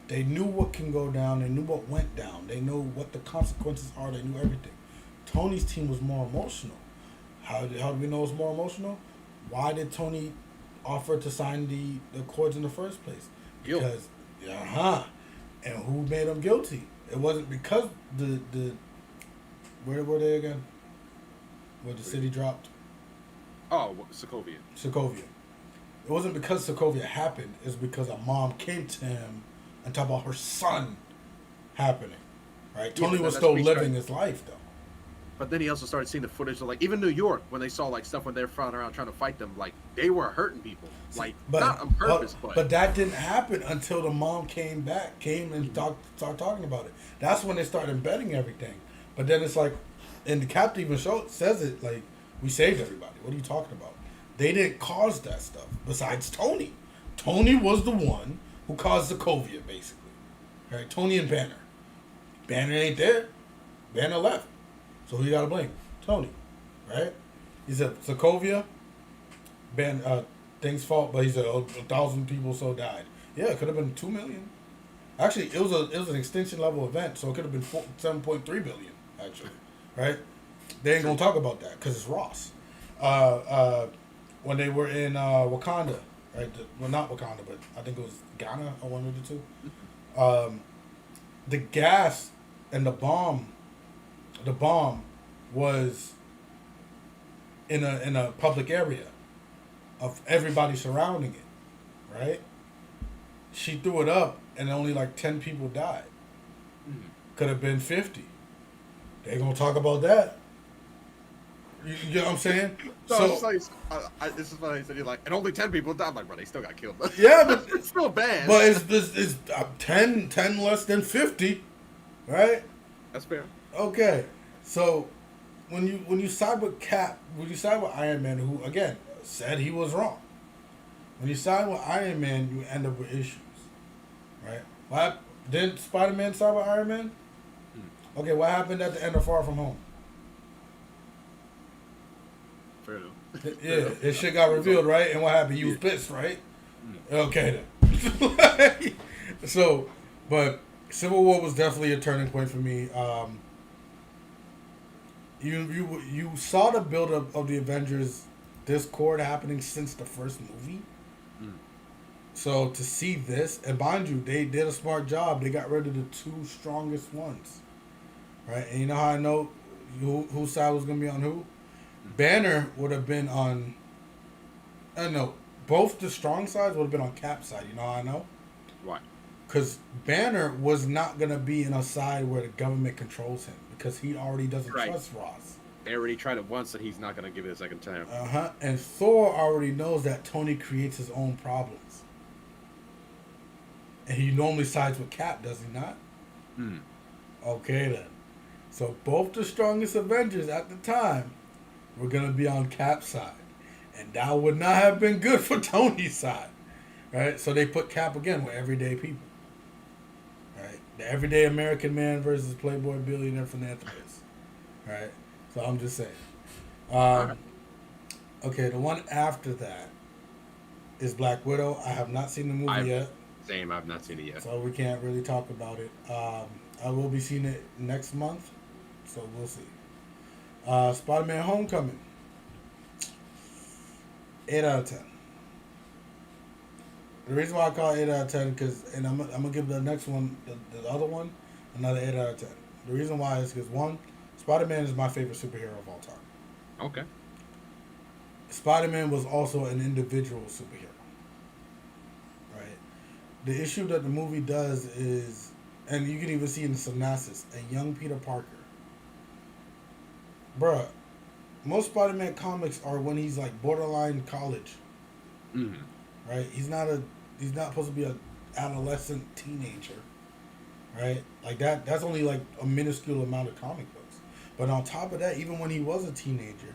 They knew what can go down. They knew what went down. They knew what the consequences are. They knew everything. Tony's team was more emotional. How do we know it's more emotional? Why did Tony offer to sign the accords in the first place? Because, and who made him guilty? It wasn't because the where were they again? Where the city dropped? Oh, Sokovia. Sokovia. It wasn't because Sokovia happened. It's because a mom came to him and talked about her son happening. Right? Tony was still living his life though. But then he also started seeing the footage of like even New York when they saw like stuff when they're flying around trying to fight them, like they were hurting people, like not on purpose, but that didn't happen until the mom came and started talking about it. That's when they started embedding everything. But then it's like, and the captain even says it like, we saved everybody. What are you talking about? They didn't cause that stuff. Besides Tony, Tony was the one who caused Sokovia basically. Right? Tony and Banner. Banner ain't there. Banner left. So who you gotta blame? Tony, right? He said Sokovia, things fault, but he said 1,000 people so died. Yeah, it could have been 2 million. Actually, it was an extinction level event, so it could have been 7.3 billion. Actually, right? They ain't gonna talk about that because it's Ross. When they were in Wakanda, right? Well, not Wakanda, but I think it was Ghana or one of the two. The gas and the bomb was in a public area of everybody surrounding it, right? She threw it up and only like 10 people died. Could have been 50. They gonna talk about that. You know what I'm saying? So this is funny. Said you're like, and only 10 people died. I'm like, bro, they still got killed. Yeah, but it's still bad. But it's 10 less than 50, right? That's fair. Okay, so when you side with Cap, when you side with Iron Man, who again said he was wrong, when you side with Iron Man, you end up with issues, right? Why didn't Spider-Man side with Iron Man? Okay, what happened at the end of Far From Home? Fair enough. Yeah, his shit got revealed, right? And what happened? He was pissed, right? Okay then. So, but Civil War was definitely a turning point for me. You saw the build up of the Avengers Discord happening since the first movie. So to see this, and mind you, they did a smart job. They got rid of the two strongest ones, right? And you know how I know whose side was gonna be on who? Banner would have been on. I don't know. Both the strong sides would have been on Cap's side. You know how I know? Why? Because Banner was not gonna be in a side where the government controls him because he already doesn't trust Ross. They already tried it once, and he's not gonna give it a second time. And Thor already knows that Tony creates his own problems. And he normally sides with Cap, does he not? Okay then. So both the strongest Avengers at the time were gonna be on Cap's side. And that would not have been good for Tony's side. Right? So they put Cap again with everyday people. Right? The everyday American man versus Playboy billionaire philanthropist. Right? So I'm just saying. Okay, the one after that is Black Widow. I have not seen the movie yet. Same. I've not seen it yet. so we can't really talk about it. I will be seeing it next month, so we'll see. Spider-Man: Homecoming, 8 out of 10. The reason why I call it 8 out of 10 because, and I'm gonna give the next one, the other one, another 8 out of 10. The reason why is because one, Spider-Man is my favorite superhero of all time. Okay. Spider-Man was also an individual superhero, right? The issue that the movie does is, and you can even see in the synopsis, a young Peter Parker. Bruh, most Spider-Man comics are when he's like borderline college, Mm-hmm. right? He's not supposed to be an adolescent teenager, right? Like that's only like a minuscule amount of comic books. But on top of that, even when he was a teenager,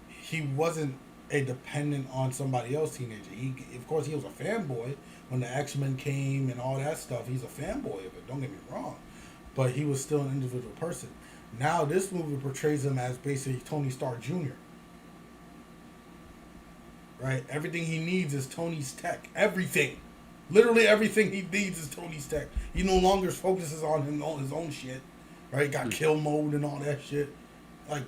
he wasn't a dependent on somebody else teenager. He, of course, he was a fanboy when the X-Men came and all that stuff. He's a fanboy of it. Don't get me wrong, but he was still an individual person. Now this movie portrays him as basically Tony Stark Jr. Right? Everything he needs is Tony's tech. Everything. Literally everything he needs is Tony's tech. He no longer focuses on his own shit. Right? Got kill mode and all that shit. Like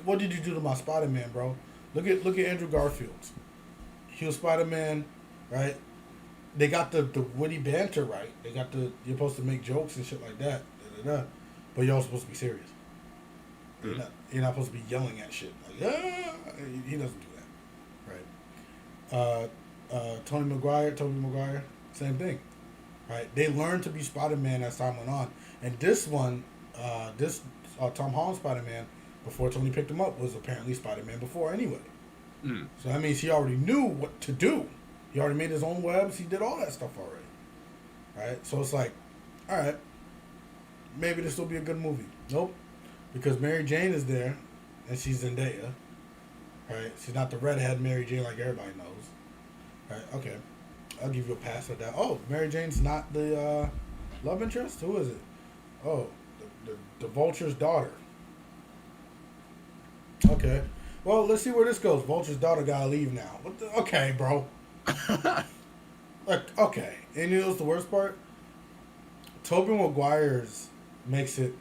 what did you do to my Spider-Man, bro? Look at Andrew Garfield. He was Spider-Man, right? They got the witty banter right. They got you're supposed to make jokes and shit like that. Da, da, da. But you're also supposed to be serious. You're not supposed to be yelling at shit. Like, yeah, he doesn't do that. Right. Tobey Maguire, same thing. Right. They learned to be Spider-Man as time went on. And this one, Tom Holland Spider-Man, before Tony picked him up, was apparently Spider-Man before anyway. Mm. So that means he already knew what to do. He already made his own webs. He did all that stuff already. Right? So it's like, all right, maybe this will be a good movie. Nope. Because Mary Jane is there, and she's Zendaya. Right? She's not the redhead Mary Jane like everybody knows. Right? Okay. I'll give you a pass at that. Oh, Mary Jane's not the love interest? Who is it? Oh, the Vulture's daughter. Okay. Well, let's see where this goes. Vulture's daughter gotta leave now. Okay, bro. Like, okay. And you know what's the worst part? Tobey Maguire's makes it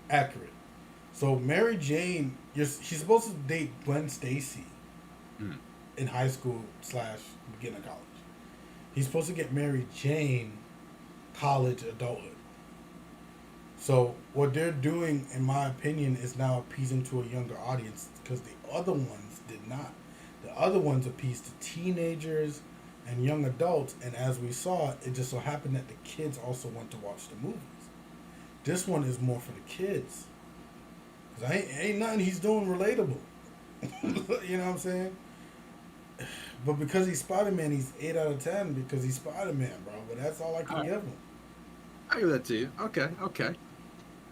accurate. So Mary Jane, she's supposed to date Gwen Stacy in high school / beginning of college. He's supposed to get Mary Jane college adulthood. So what they're doing, in my opinion, is now appeasing to a younger audience because the other ones did not. The other ones appeased to teenagers and young adults, and as we saw, it just so happened that the kids also went to watch the movies. This one is more for the kids. Because ain't nothing he's doing relatable. You know what I'm saying? But because he's Spider-Man, he's 8 out of 10 because he's Spider-Man, bro. But that's all I can give him. I give that to you. Okay.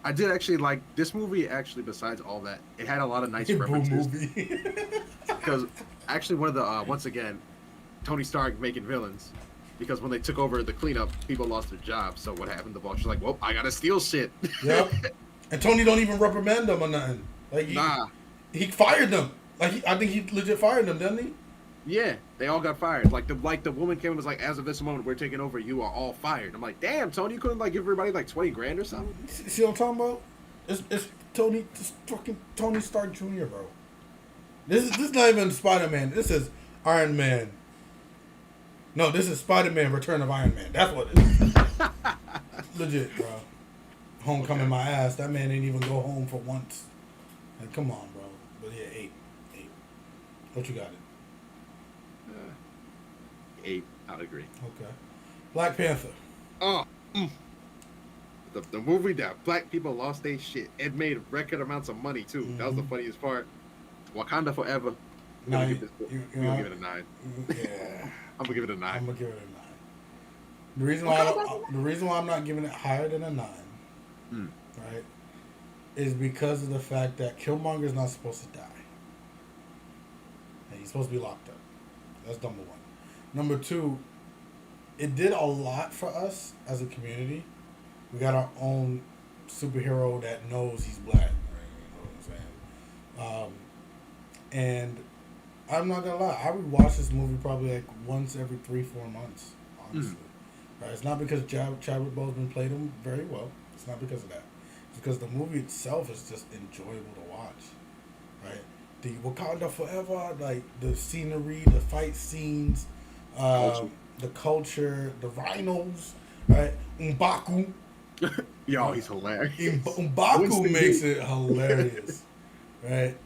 I did actually like this movie. Actually, besides all that, it had a lot of nice references. Because actually, one of the once again, Tony Stark making villains. Because when they took over the cleanup, people lost their jobs. So what happened? The boss was like, "Well, I gotta steal shit." Yep. And Tony don't even reprimand them or nothing. Like he fired them. Like I think he legit fired them, didn't he? Yeah, they all got fired. Like the woman came and was like, "As of this moment, we're taking over. You are all fired." I'm like, "Damn, Tony, you couldn't like give everybody like 20 grand or something?" See what I'm talking about? It's Tony, it's fucking Tony Stark Jr., bro. This is not even Spider-Man. This is Iron Man. No, this is Spider-Man: Return of Iron Man. That's what it is. Legit, bro. Homecoming my ass. That man didn't even go home for once. Like, come on, bro. But yeah, 8. What you got it? 8. I'd agree. Okay. Black Panther. Oh. The movie that black people lost their shit. It made record amounts of money too. Mm-hmm. That was the funniest part. Wakanda Forever. I'm gonna give it a 9. Yeah. I'm gonna give it a 9. I'm gonna give it a 9. The reason why I'm not giving it higher than a 9, right, is because of the fact that Killmonger's not supposed to die. And he's supposed to be locked up. That's number 1. Number 2, it did a lot for us as a community. We got our own superhero that knows he's black. Right? You know what I'm saying? And I'm not gonna lie. I rewatch this movie probably like once every 3-4 months. Honestly, right? It's not because Chadwick Boseman played him very well. It's not because of that. It's because the movie itself is just enjoyable to watch, right? The Wakanda Forever, like the scenery, the fight scenes, Culture. the culture, the rhinos, right? M'Baku. Yo, he's hilarious. M'Baku makes it hilarious, right?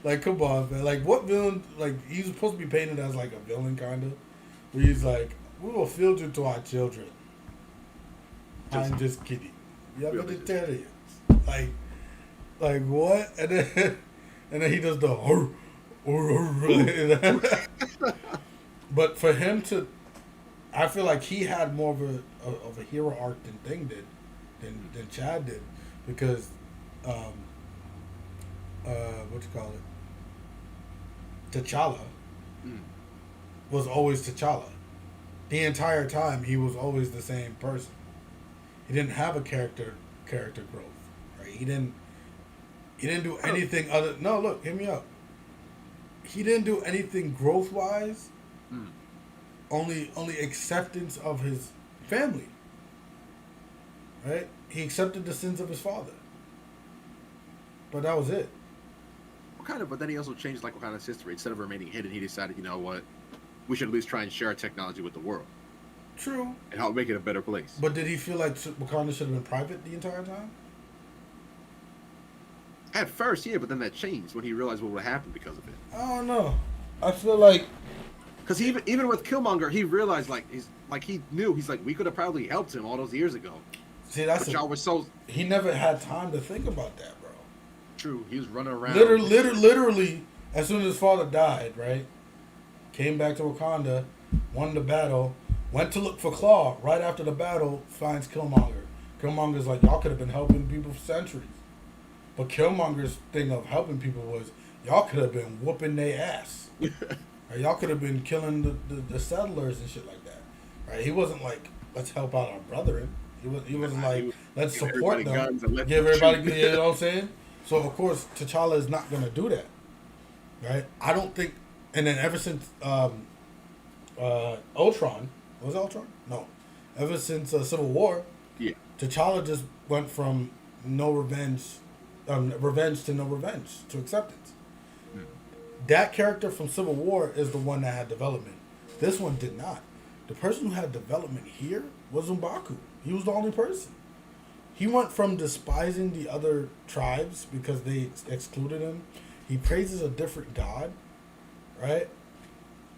like, come on, man. Like, what villain? Like, he's supposed to be painted as like a villain, kind of. Where he's like, "We will field you to our children." I'm just kidding. You're vegetarians. Like what? And then he does the But for him to, I feel like he had more of a hero arc than Thing did, than Chad did, because, what you call it, T'Challa was always T'Challa. The entire time he was always the same person. He didn't have a character growth, right? He didn't do anything other. No, look, hear me out. He didn't do anything growth wise. Only acceptance of his family. Right? He accepted the sins of his father. But that was it. But then he also changed like Wakanda's history. Instead of remaining hidden, he decided, you know what, we should at least try and share our technology with the world. True. And help make it a better place. But did he feel like Wakanda should have been private the entire time? At first, yeah, but then that changed when he realized what would happen because of it. I don't know. I feel like, because even with Killmonger, he realized he knew we could have probably helped him all those years ago. See, that's y'all were so. He never had time to think about that, bro. True, he was running around. Literally, as soon as his father died, right? Came back to Wakanda, won the battle, went to look for Claw. Right after the battle, finds Killmonger. Killmonger's like, y'all could have been helping people for centuries. But Killmonger's thing of helping people was, y'all could have been whooping their ass. Right? Y'all could have been killing the settlers and shit like that. Right? He wasn't like, let's help out our brethren. He wasn't like, let's support them. Give everybody, you know what I'm saying? So, of course, T'Challa is not going to do that. Right? I don't think, and then ever since Ultron, was it Ultron? No. Ever since Civil War, T'Challa just went from no revenge to no revenge to acceptance. That character from Civil War is the one that had development. This one did not. The person who had development here was M'Baku. He was the only person. He went from despising the other tribes because they excluded him. He praises a different god, right?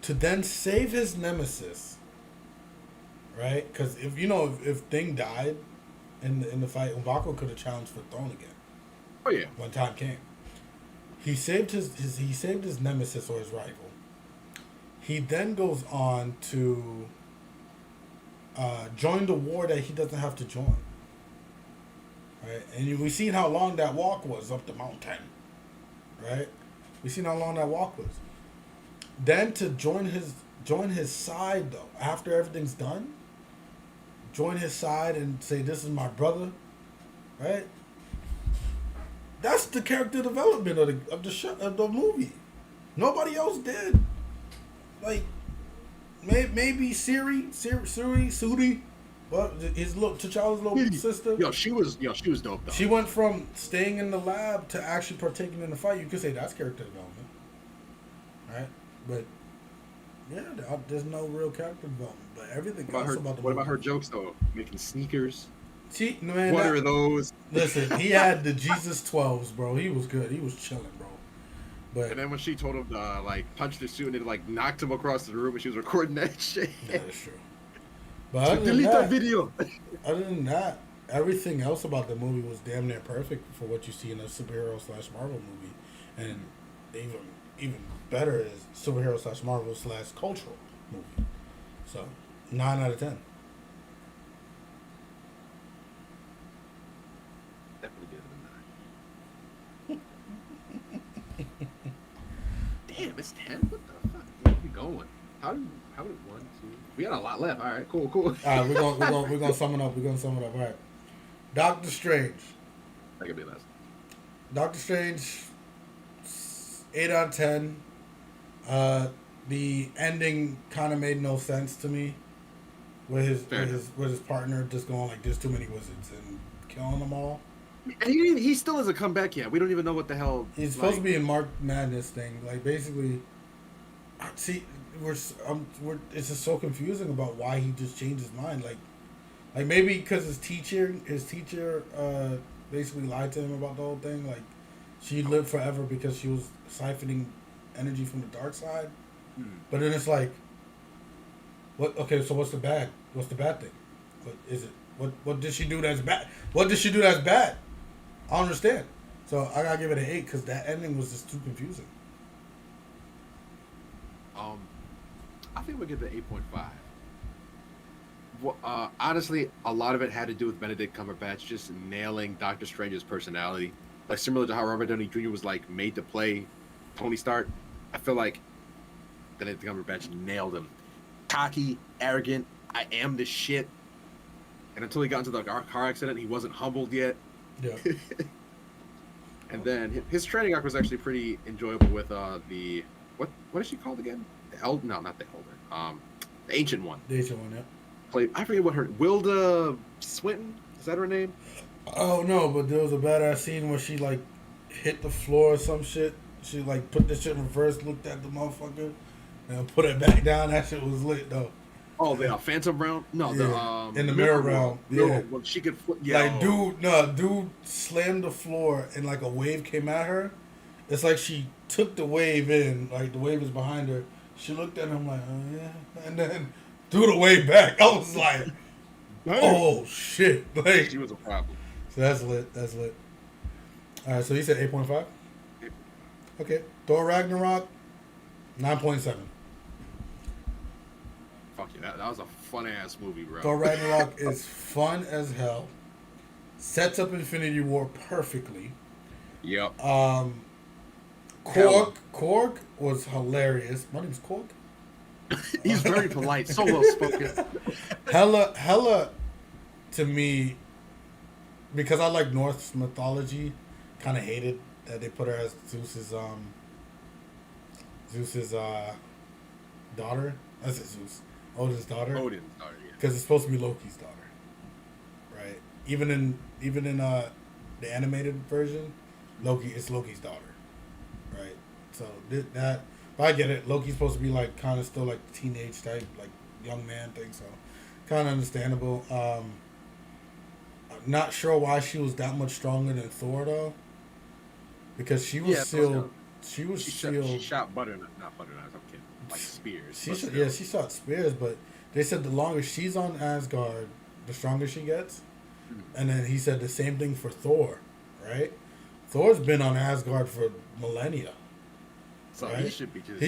To then save his nemesis, right? Because if Thing died in the fight, M'Baku could have challenged for the throne again. Oh yeah. When time came. He saved his nemesis or his rival. He then goes on to join the war that he doesn't have to join. Right? And we've seen how long that walk was up the mountain. Right? We've seen how long that walk was. Then to join his side though, after everything's done, join his side and say, this is my brother. Right? That's the character development of the movie. Nobody else did. Like, maybe Suri, but T'Challa's little sister. She was dope though. She went from staying in the lab to actually partaking in the fight. You could say that's character development, right? But yeah, there's no real character development. But everything else about the movie. What about her jokes though? Making sneakers. Man, what are those? Listen, he had the Jesus 12s, bro. He was good. He was chilling, bro. But and then when she told him to punch the suit and it knocked him across the room and she was recording that shit. That is true. But delete that video. Other than that, everything else about the movie was damn near perfect for what you see in a superhero/Marvel movie, and even better is superhero/Marvel/cultural movie. So 9 out of 10. Damn, it's 10? What the fuck? Where are we going? How did 1, 2? We got a lot left. All right, cool. All right, we're gonna sum it up. All right. Doctor Strange. That could be last. Doctor Strange, 8 out of 10. Uh, the ending kind of made no sense to me. With his Fair enough. with his partner just going like, "There's too many wizards," and killing them all. And he still hasn't come back yet. We don't even know what the hell. He's supposed to Like, be in Mark Madness thing. Like basically, see, we're it's just so confusing about why he just changed his mind. Like maybe because his teacher basically lied to him about the whole thing. Like she lived forever because she was siphoning energy from the dark side. But then it's like, what? Okay, so what's the bad? What's the bad thing? What is it? What did she do that's bad? What did she do that's bad? I don't understand. So I gotta give it an 8 because that ending was just too confusing. um, I think we'll give it 8.5. Well, honestly, a lot of it had to do with Benedict Cumberbatch just nailing Doctor Strange's personality. Like similar to how Robert Downey Jr. was like made to play Tony Stark. I feel like Benedict Cumberbatch nailed him. Cocky, arrogant. I am the shit. And until he got into the car accident, he wasn't humbled yet. Yeah. And then his training arc was actually pretty enjoyable with the what is she called again? The elder? No, not the elder. The ancient one. The Asian one, yeah. Played. I forget what her Wilda Swinton. Is that her name? Oh no, but there was a badass scene where she like hit the floor or some shit. She like put the shit in reverse, looked at the motherfucker, and put it back down. That shit was lit though. Oh, the Phantom Realm? No, Yeah. the In the Mirror Realm. Yeah. Well, she could flip. Yeah. Like dude slammed the floor and like a wave came at her. It's like she took the wave in, like the wave is behind her. She looked at him like, oh yeah, and then threw the wave back. I was like, oh shit! Like, She was a problem. so that's lit. That's lit. All right, so you said 8.5. Okay, Thor Ragnarok 9.7. Fuck yeah, that was a fun ass movie, bro. Thor Ragnarok is fun as hell. Sets up Infinity War perfectly. Yep. Korg was hilarious. My name's Korg. He's very polite, so well spoken. Hella, to me, because I like Norse mythology, kind of hated that they put her as Zeus's daughter. That's it, Zeus, Odin's daughter. Odin's daughter, yeah. Because it's supposed to be Loki's daughter, right? Even in the animated version, it's Loki's daughter, right? So that, but I get it. Loki's supposed to be like kind of still like teenage type, like young man thing. So kind of understandable. I'm not sure why she was that much stronger than Thor though, because she was sealed. She shot butter, not butter knives. I'm kidding. Like spears. She shot spears, but they said the longer she's on Asgard, the stronger she gets. And then he said the same thing for Thor, right? Thor's been on Asgard for millennia. So right? he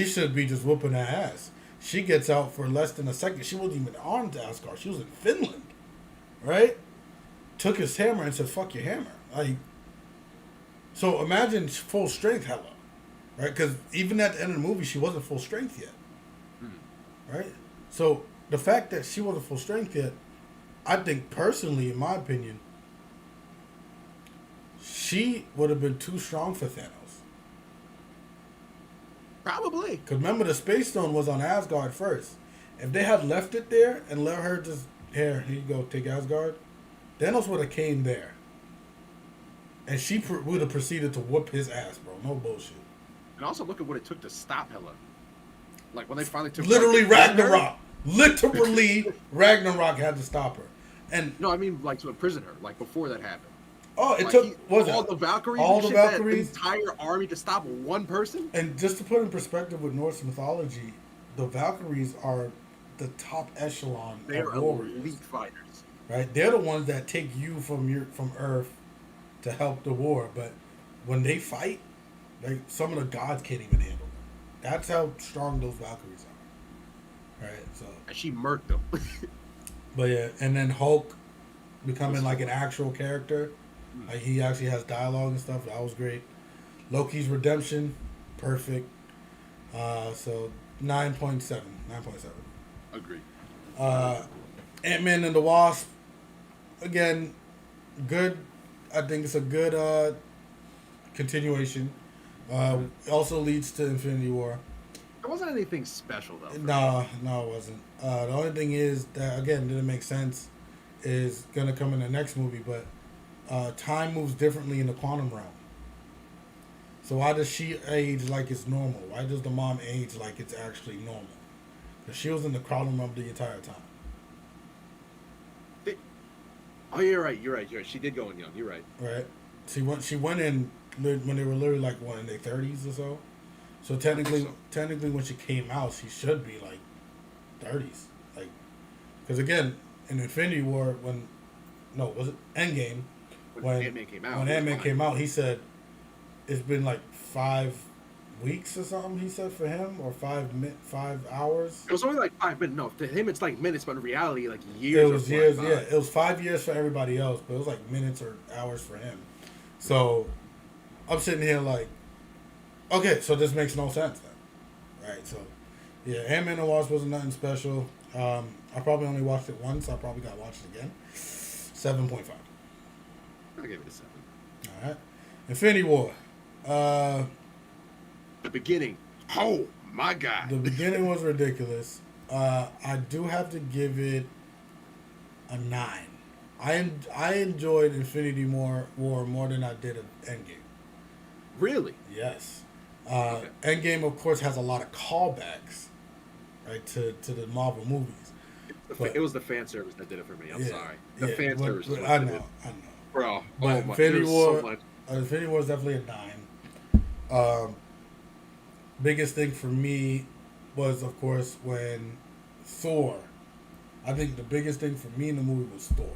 should be just whooping her ass. She gets out for less than a second. She wasn't even on Asgard. She was in Finland, right? Took his hammer and said, "Fuck your hammer." Like, so imagine full strength Hela, right? Because even at the end of the movie, she wasn't full strength yet, right? So the fact that she wasn't full strength yet, I think personally, in my opinion, she would have been too strong for Thanos. Probably. Because remember, the Space Stone was on Asgard first. If they had left it there and let her just, here you go, take Asgard, Thanos would have came there. And she would have proceeded to whoop his ass, bro. No bullshit. And also look at what it took to stop Hela. Like when they finally took literally Ragnarok. Literally Ragnarok had to stop her. And no, I mean like to imprison her, like before that happened. Oh, it like took all the Valkyries, the entire army to stop one person. And just to put in perspective with Norse mythology, the Valkyries are the top echelon They're of warriors. Elite fighters, right? They're the ones that take you from Earth to help the war. But when they fight, some of the gods can't even handle them. That's how strong those Valkyries are, right? So and she murked them. But yeah, and then Hulk becoming like an actual character. Like he actually has dialogue and stuff. That was great. Loki's redemption, perfect. So 9.7. Agreed. Ant-Man and the Wasp, again, good. I think it's a good continuation. Also leads to Infinity War. There wasn't anything special though. No, no, it wasn't. The only thing is that again didn't make sense is gonna come in the next movie, but time moves differently in the quantum realm. So why does she age like it's normal? Why does the mom age like it's actually normal? Because she was in the quantum realm the entire time. Oh, you're right. You're right. You're right. She did go in young. You're right. Right? She went in when they were literally like what in their 30s or so. So technically, when she came out, she should be like 30s. Like, because again, in Infinity War, was it Endgame? When Ant-Man came out. When Ant-Man came out, he said it's been like 5 weeks or something. He said for him, or 5 hours. It was only like 5 minutes. No, to him it's like minutes, but in reality, like It years. was years. Yeah, it was 5 years for everybody else, but it was like minutes or hours for him. So I'm sitting here like, okay, so this makes no sense then, right? So yeah, Ant-Man and Wasp wasn't nothing special. I probably only watched it once. I probably got to watch it again. 7.5. I give it a 7. All right, Infinity War. The beginning. Oh my god. The beginning was ridiculous. I do have to give it a 9. I enjoyed Infinity War more than I did Endgame. Really? Yes. Okay. Endgame, of course, has a lot of callbacks, right, to the Marvel movies. It was the fan service that did it for me. I'm sorry. The fan service. But is what I did know, it. I know. Bro, But oh my, Infinity War, so much. Infinity War is definitely a 9. Biggest thing for me was, of course, when Thor. I think the biggest thing for me in the movie was Thor.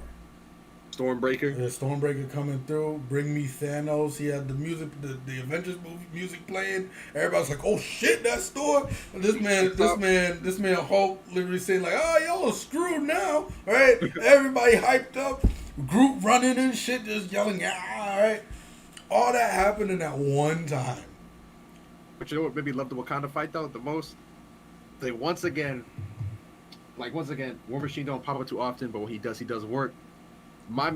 Stormbreaker. The Stormbreaker coming through, bring me Thanos. He had the music, the Avengers movie music playing. Everybody's like, "Oh shit, that's Thor!" And this man Hulk literally saying like, "Oh, y'all are screwed now." All right, everybody hyped up, group running and shit, just yelling, "Ah!" All right, all that happened in that one time. But you know what made me love the Wakanda fight though the most? They once again, War Machine don't pop up too often, but when he does work.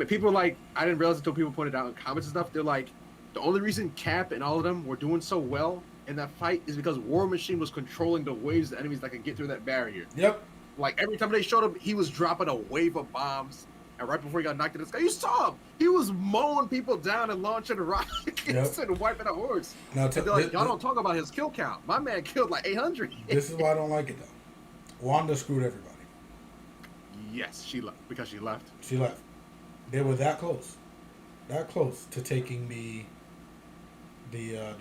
People are like, I didn't realize until people pointed out in comments and stuff. They're like, the only reason Cap and all of them were doing so well in that fight is because War Machine was controlling the waves of enemies that could get through that barrier. Yep. Like every time they showed him, he was dropping a wave of bombs. And right before he got knocked in the sky, you saw him. He was mowing people down and launching rockets and wiping the hordes. Now, they're like, y'all don't talk about his kill count. My man killed like 800. This is why I don't like it though. Wanda screwed everybody. Yes, she left because she left. She left. They were that close to taking the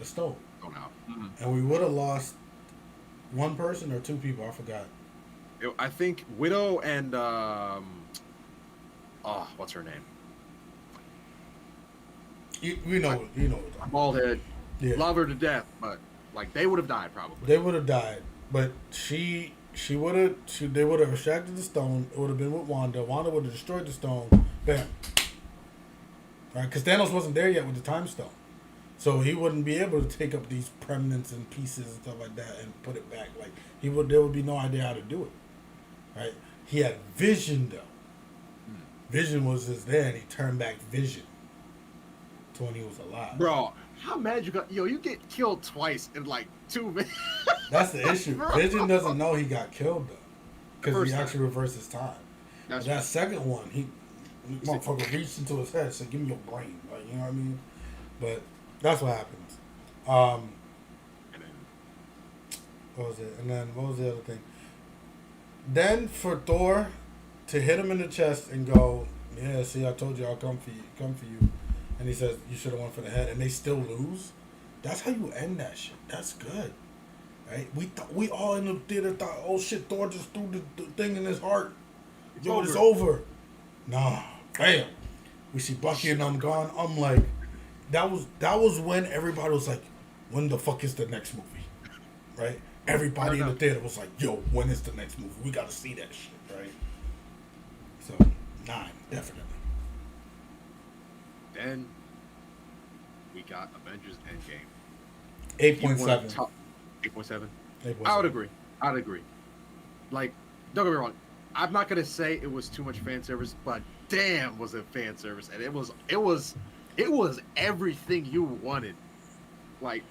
stone. Oh no! Mm-hmm. And we would have lost one person or two people. I forgot. I think Widow and what's her name? You know. Bald head. Yeah. Love her to death, but like they would have died probably. They would have died, but they would have extracted the stone. It would have been with Wanda. Wanda would have destroyed the stone. Bam. Right, because Thanos wasn't there yet with the time stone, so he wouldn't be able to take up these remnants and pieces and stuff like that and put it back. Like there would be no idea how to do it. Right? He had Vision though. Vision was just there, and he turned back Vision to when he was alive. Bro, how mad you got? Yo, you get killed twice in like 2 minutes. That's the issue. Vision doesn't know he got killed though, because he actually reversed his time. That second one, motherfucker reached into his head and said, "Give me your brain," like, you know what I mean? But that's what happens. What was it? And then what was the other thing? Then for Thor to hit him in the chest and go, "Yeah, see, I told you I'll come for you," and he says, "You should have went for the head," and they still lose. That's how you end that shit. That's good, right? We all in the theater thought, "Oh shit, Thor just threw the thing in his heart. It's over." Nah, bam. We see Bucky and I'm gone. I'm like, that was when everybody was like, "When the fuck is the next movie?" Right? Everybody in the theater was like, "Yo, when is the next movie? We gotta see that shit." Right? So 9, definitely. Then we got Avengers Endgame. 8.7. 8.7. I would agree. I'd agree. Like, don't get me wrong. I'm not gonna say it was too much fan service, but damn, was it fan service, and it was everything you wanted. Like,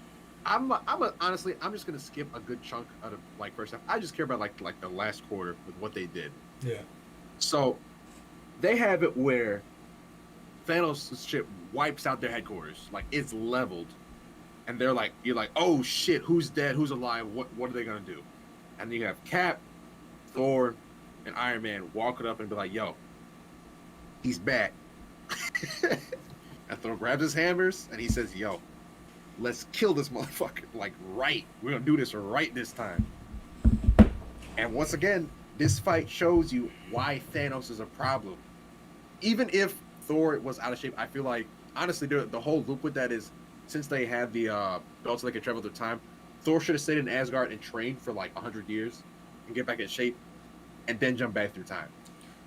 Honestly, I'm just gonna skip a good chunk out of like first half. I just care about like the last quarter with what they did. Yeah. So they have it where Thanos' ship wipes out their headquarters, like it's leveled, and they're like, you're like, oh shit, who's dead, who's alive, what are they gonna do? And you have Cap, Thor, and Iron Man walking up and be like, yo, he's back. And Thor grabs his hammers and he says, yo, let's kill this motherfucker. Like, right. We're gonna do this right this time. And once again, this fight shows you why Thanos is a problem. Even if Thor was out of shape, I feel like honestly the whole loop with that is since they have the belts so they can travel through time, Thor should have stayed in Asgard and trained for like 100 years and get back in shape and then jump back through time.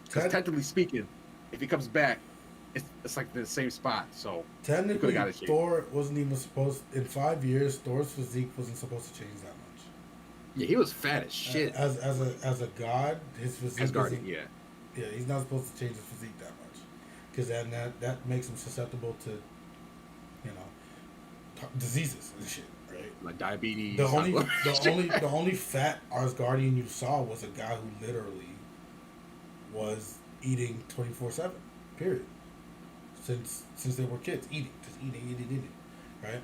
Because technically speaking, if he comes back, it's like the same spot. So technically, Thor wasn't even supposed in 5 years. Thor's physique wasn't supposed to change that much. Yeah, he was fat as shit. As a god, his physique. Asgardian, yeah. Yeah, he's not supposed to change his physique that much, because then that makes him susceptible to, diseases and shit, right? Like diabetes. The only fat Asgardian you saw was a guy who literally was eating 24/7. Period. Since they were kids, just eating, right?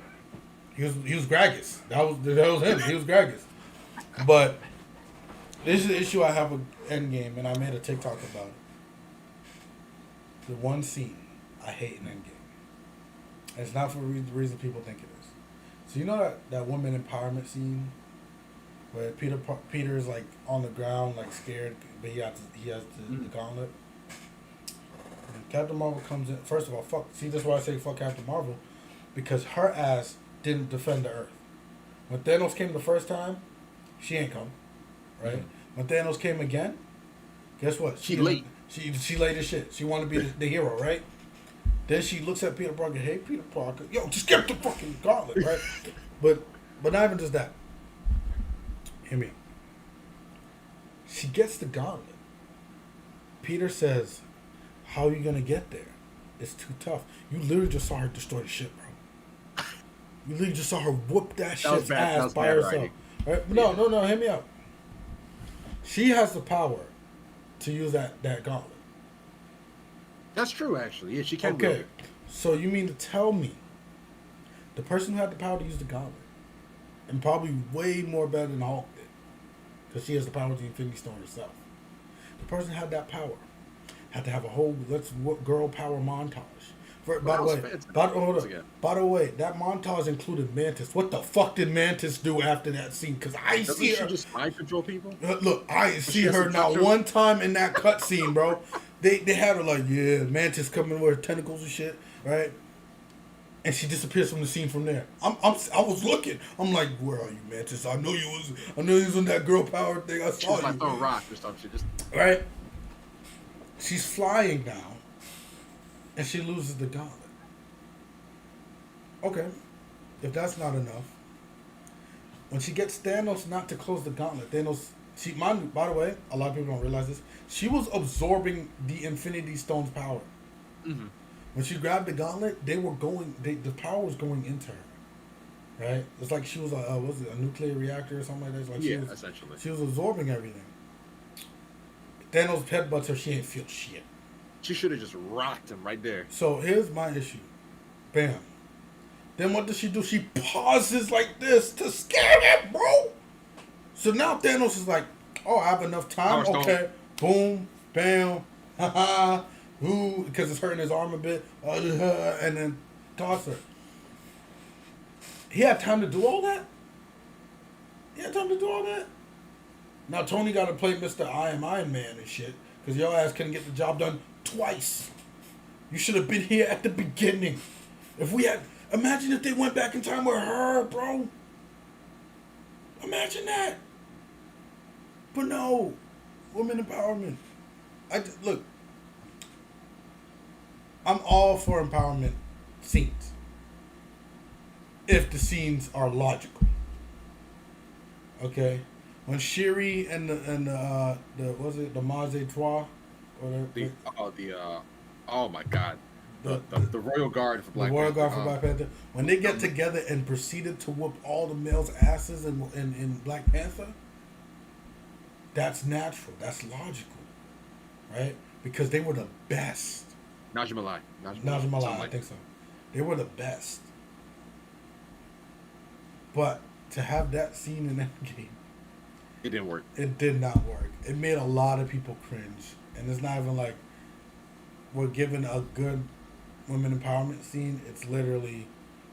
He was Gragas. That was him. He was Gragas. But this is the issue I have with Endgame, and I made a TikTok about it. The one scene I hate in Endgame, and it's not for the reason people think it is. So you know that woman empowerment scene where Peter's like on the ground, like scared, but he has the gauntlet. Captain Marvel comes in. First of all, that's why I say fuck Captain Marvel, because her ass didn't defend the Earth. When Thanos came the first time, she ain't come, right? Mm-hmm. When Thanos came again, guess what? She late as shit. She wanted to be the hero, right? Then she looks at Peter Parker. Hey, Peter Parker, yo, just get the fucking gauntlet, right? but not even just that. Hear me out. She gets the gauntlet. Peter says, how are you going to get there? It's too tough. You literally just saw her destroy the ship, bro. You literally just saw her whoop that shit's ass by herself. Right? No, hear me out. She has the power to use that gauntlet. That's true, actually. Yeah, she can. Okay, so you mean to tell me the person who had the power to use the gauntlet, and probably way more better than Hulk did, because she has the power to the Infinity Stone herself. The person who had that power had to have a whole girl power montage. By the way, that montage included Mantis. What the fuck did Mantis do after that scene? Because I see her. She just mind control people? Look, I see her not one time in that cutscene, bro. They had her like, yeah, Mantis coming with her tentacles and shit, right? And she disappears from the scene from there. I was looking. I'm like, where are you, Mantis? I know you was on that girl power thing. I saw you. She was like throwing rock or something. Right. She's flying now, and she loses the gauntlet. Okay, if that's not enough, when she gets Thanos not to close the gauntlet, by the way, a lot of people don't realize this, she was absorbing the Infinity Stone's power. Mm-hmm. When she grabbed the gauntlet, the power was going into her. Right? It's like she was a nuclear reactor or something like that. Like essentially. She was absorbing everything. Thanos headbutts her, she ain't feel shit. She should have just rocked him right there. So here's my issue. Bam. Then what does she do? She pauses like this to scare him, bro. So now Thanos is like, oh, I have enough time. Okay. Boom. Bam. Haha. Ooh. Because it's hurting his arm a bit. And then toss her. He had time to do all that? Now Tony got to play Mr. I Am Iron Man and shit, because your ass couldn't get the job done twice. You should have been here at the beginning. Imagine if they went back in time with her, bro. Imagine that. But no, women empowerment. Look, I'm all for empowerment scenes, if the scenes are logical. Okay. When Shiri and the Maze Trois, oh my god, the Royal Guard for The Black Royal Panther. Guard for Black Panther. When they get together and proceeded to whoop all the males' asses in Black Panther, that's natural. That's logical, right? Because they were the best. Najee Malai. I think so. They were the best. But to have that scene in Endgame, it didn't work. It did not work. It made a lot of people cringe, and it's not even like we're giving a good women empowerment scene. It's literally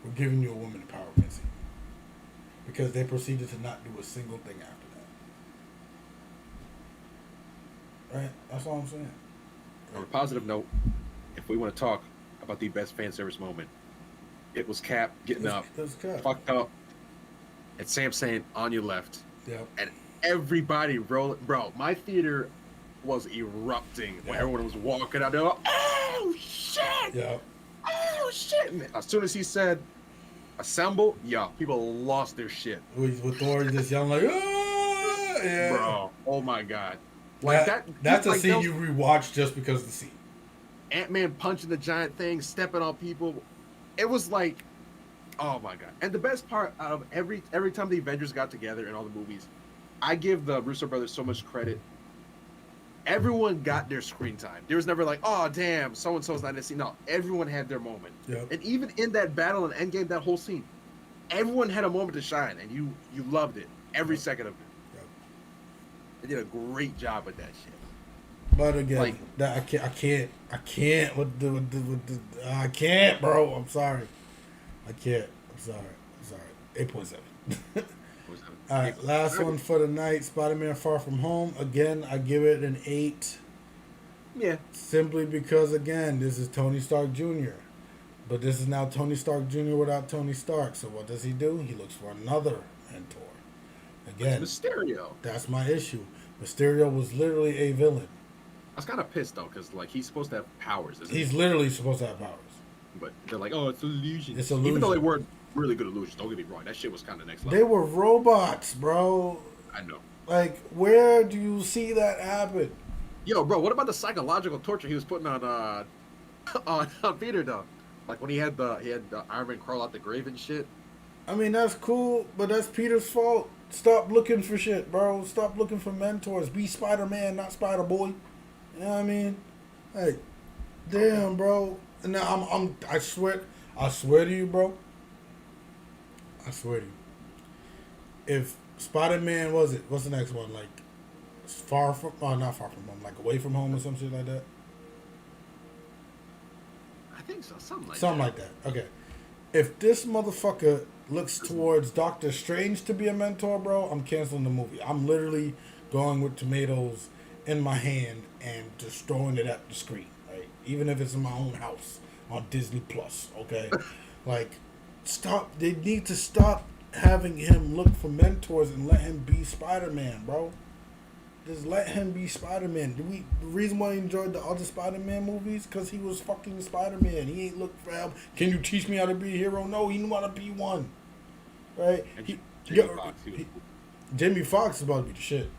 we're giving you a women empowerment scene because they proceeded to not do a single thing after that. Right? That's all I'm saying. On a positive note, if we want to talk about the best fan service moment, it was Cap getting up, fucked up, and Sam saying, "On your left." Yep. And everybody rolling. Bro, my theater was erupting when everyone was walking out there. Like, oh, shit! Yeah. Oh, shit! And as soon as he said, "Assemble," people lost their shit. With Thor just yelling like, "Ah!" Yeah. Bro, oh my God. Like that's a like scene you rewatch just because of the scene. Ant-Man punching the giant thing, stepping on people. It was like, oh my God. And the best part out of every time the Avengers got together in all the movies, I give the Russo brothers so much credit. Everyone got their screen time. There was never like, oh damn, so-and-so's not in the scene. No, everyone had their moment. Yep. And even in that battle in Endgame, that whole scene, everyone had a moment to shine, and you loved it. Every second of it. They did a great job with that shit. But again, I can't. I can't, bro. I'm sorry. I can't. I'm sorry. 8.7. All right, last one for the night. Spider-Man: Far From Home. Again, I give it an 8. Yeah. Simply because, again, this is Tony Stark Jr. But this is now Tony Stark Jr. without Tony Stark. So what does he do? He looks for another mentor. Again, Mysterio. That's my issue. Mysterio was literally a villain. I was kind of pissed though, because like he's supposed to have powers. He's literally supposed to have powers. But they're like, oh, it's illusion. It's illusion. Even though they weren't really good illusions. Don't get me wrong. That shit was kind of next level. They were robots, bro. I know. Like, where do you see that happen? Yo, bro, what about the psychological torture he was putting on on Peter though? Like when he had the Iron Man crawl out the grave and shit. I mean, that's cool, but that's Peter's fault. Stop looking for shit, bro. Stop looking for mentors. Be Spider-Man, not Spider-Boy. You know what I mean? Hey, damn, bro. And now I swear to you, bro. I swear to you. If Spider-Man what's the next one? Like not Far From Home, like Away From Home or some shit like that. I think so, something like that. Okay. If this motherfucker looks towards Doctor Strange to be a mentor, bro, I'm canceling the movie. I'm literally going with tomatoes in my hand and just throwing it at the screen, right? Even if it's in my own house on Disney Plus, okay? Like, stop. They need to stop having him look for mentors and let him be Spider-Man, bro. Just let him be Spider-Man. The reason why I enjoyed the other Spider-Man movies, because he was fucking Spider-Man. He ain't look for help. Can you teach me how to be a hero? No, he knew how to be one. Right? Jamie Foxx is about to be the shit.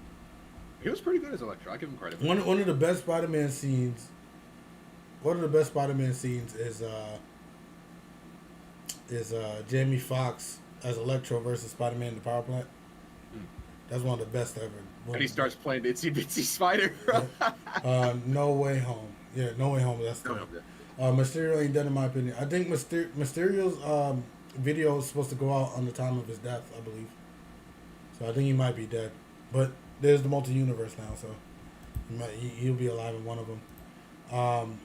He was pretty good as Electro. I give him credit. One of the best Spider-Man scenes. One of the best Spider-Man scenes is Jamie Foxx as Electro versus Spider-Man in the power plant. That's one of the best ever. And he starts playing the Itsy Bitsy Spider. No Way Home. Yeah, No Way Home. That's the Mysterio ain't dead in my opinion. I think Mysterio's video is supposed to go out on the time of his death, I believe. So I think he might be dead. But there's the multi-universe now, so he'll be alive in one of them.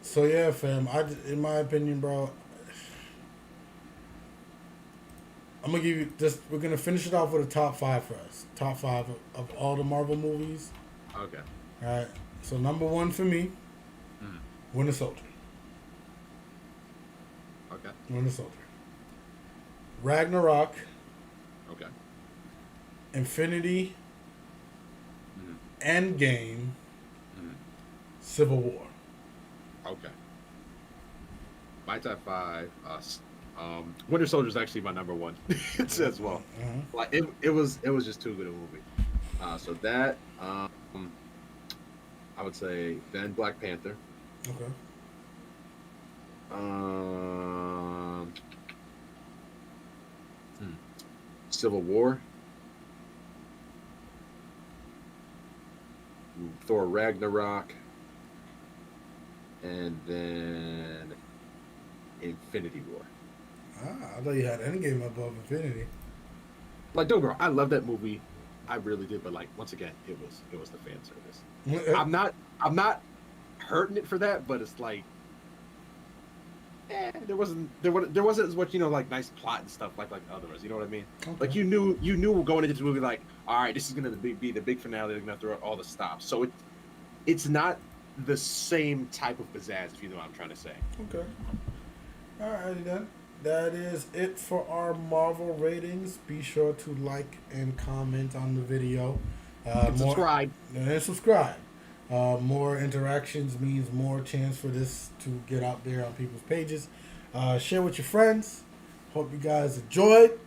So yeah, fam. In my opinion, bro, I'm gonna give you this. We're gonna finish it off with a top 5 for us. Top 5 of all the Marvel movies. Okay. All right. So number 1 for me, Winter Soldier. Okay. Winter Soldier. Ragnarok. Okay. Infinity. Endgame. Civil War. Okay. My top 5. Winter Soldier is actually my number 1. It's as well. Like it was just too good a movie. So that I would say then Black Panther. Okay. Um, Civil War, Thor Ragnarok, and then Infinity War. I thought you had Endgame above Infinity. Like, don't get me wrong, I love that movie. I really did, but like once again, it was the fan service. I'm not hurting it for that, but it's like there wasn't as much, like nice plot and stuff like others. You know what I mean? Okay. Like you knew going into this movie like, all right, this is gonna be the big finale. They're gonna throw all the stops. So it's not the same type of pizzazz, if you know what I'm trying to say. Okay. Alrighty then. That is it for our Marvel ratings. Be sure to like and comment on the video. Subscribe. And subscribe. More interactions means more chance for this to get out there on people's pages. Share with your friends. Hope you guys enjoyed.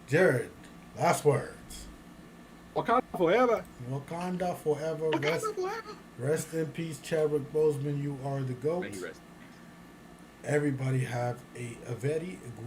Jared, last words. Wakanda forever. Wakanda forever. Wakanda forever. Rest in peace, Chadwick Boseman. You are the GOAT. May he rest. Everybody have a very good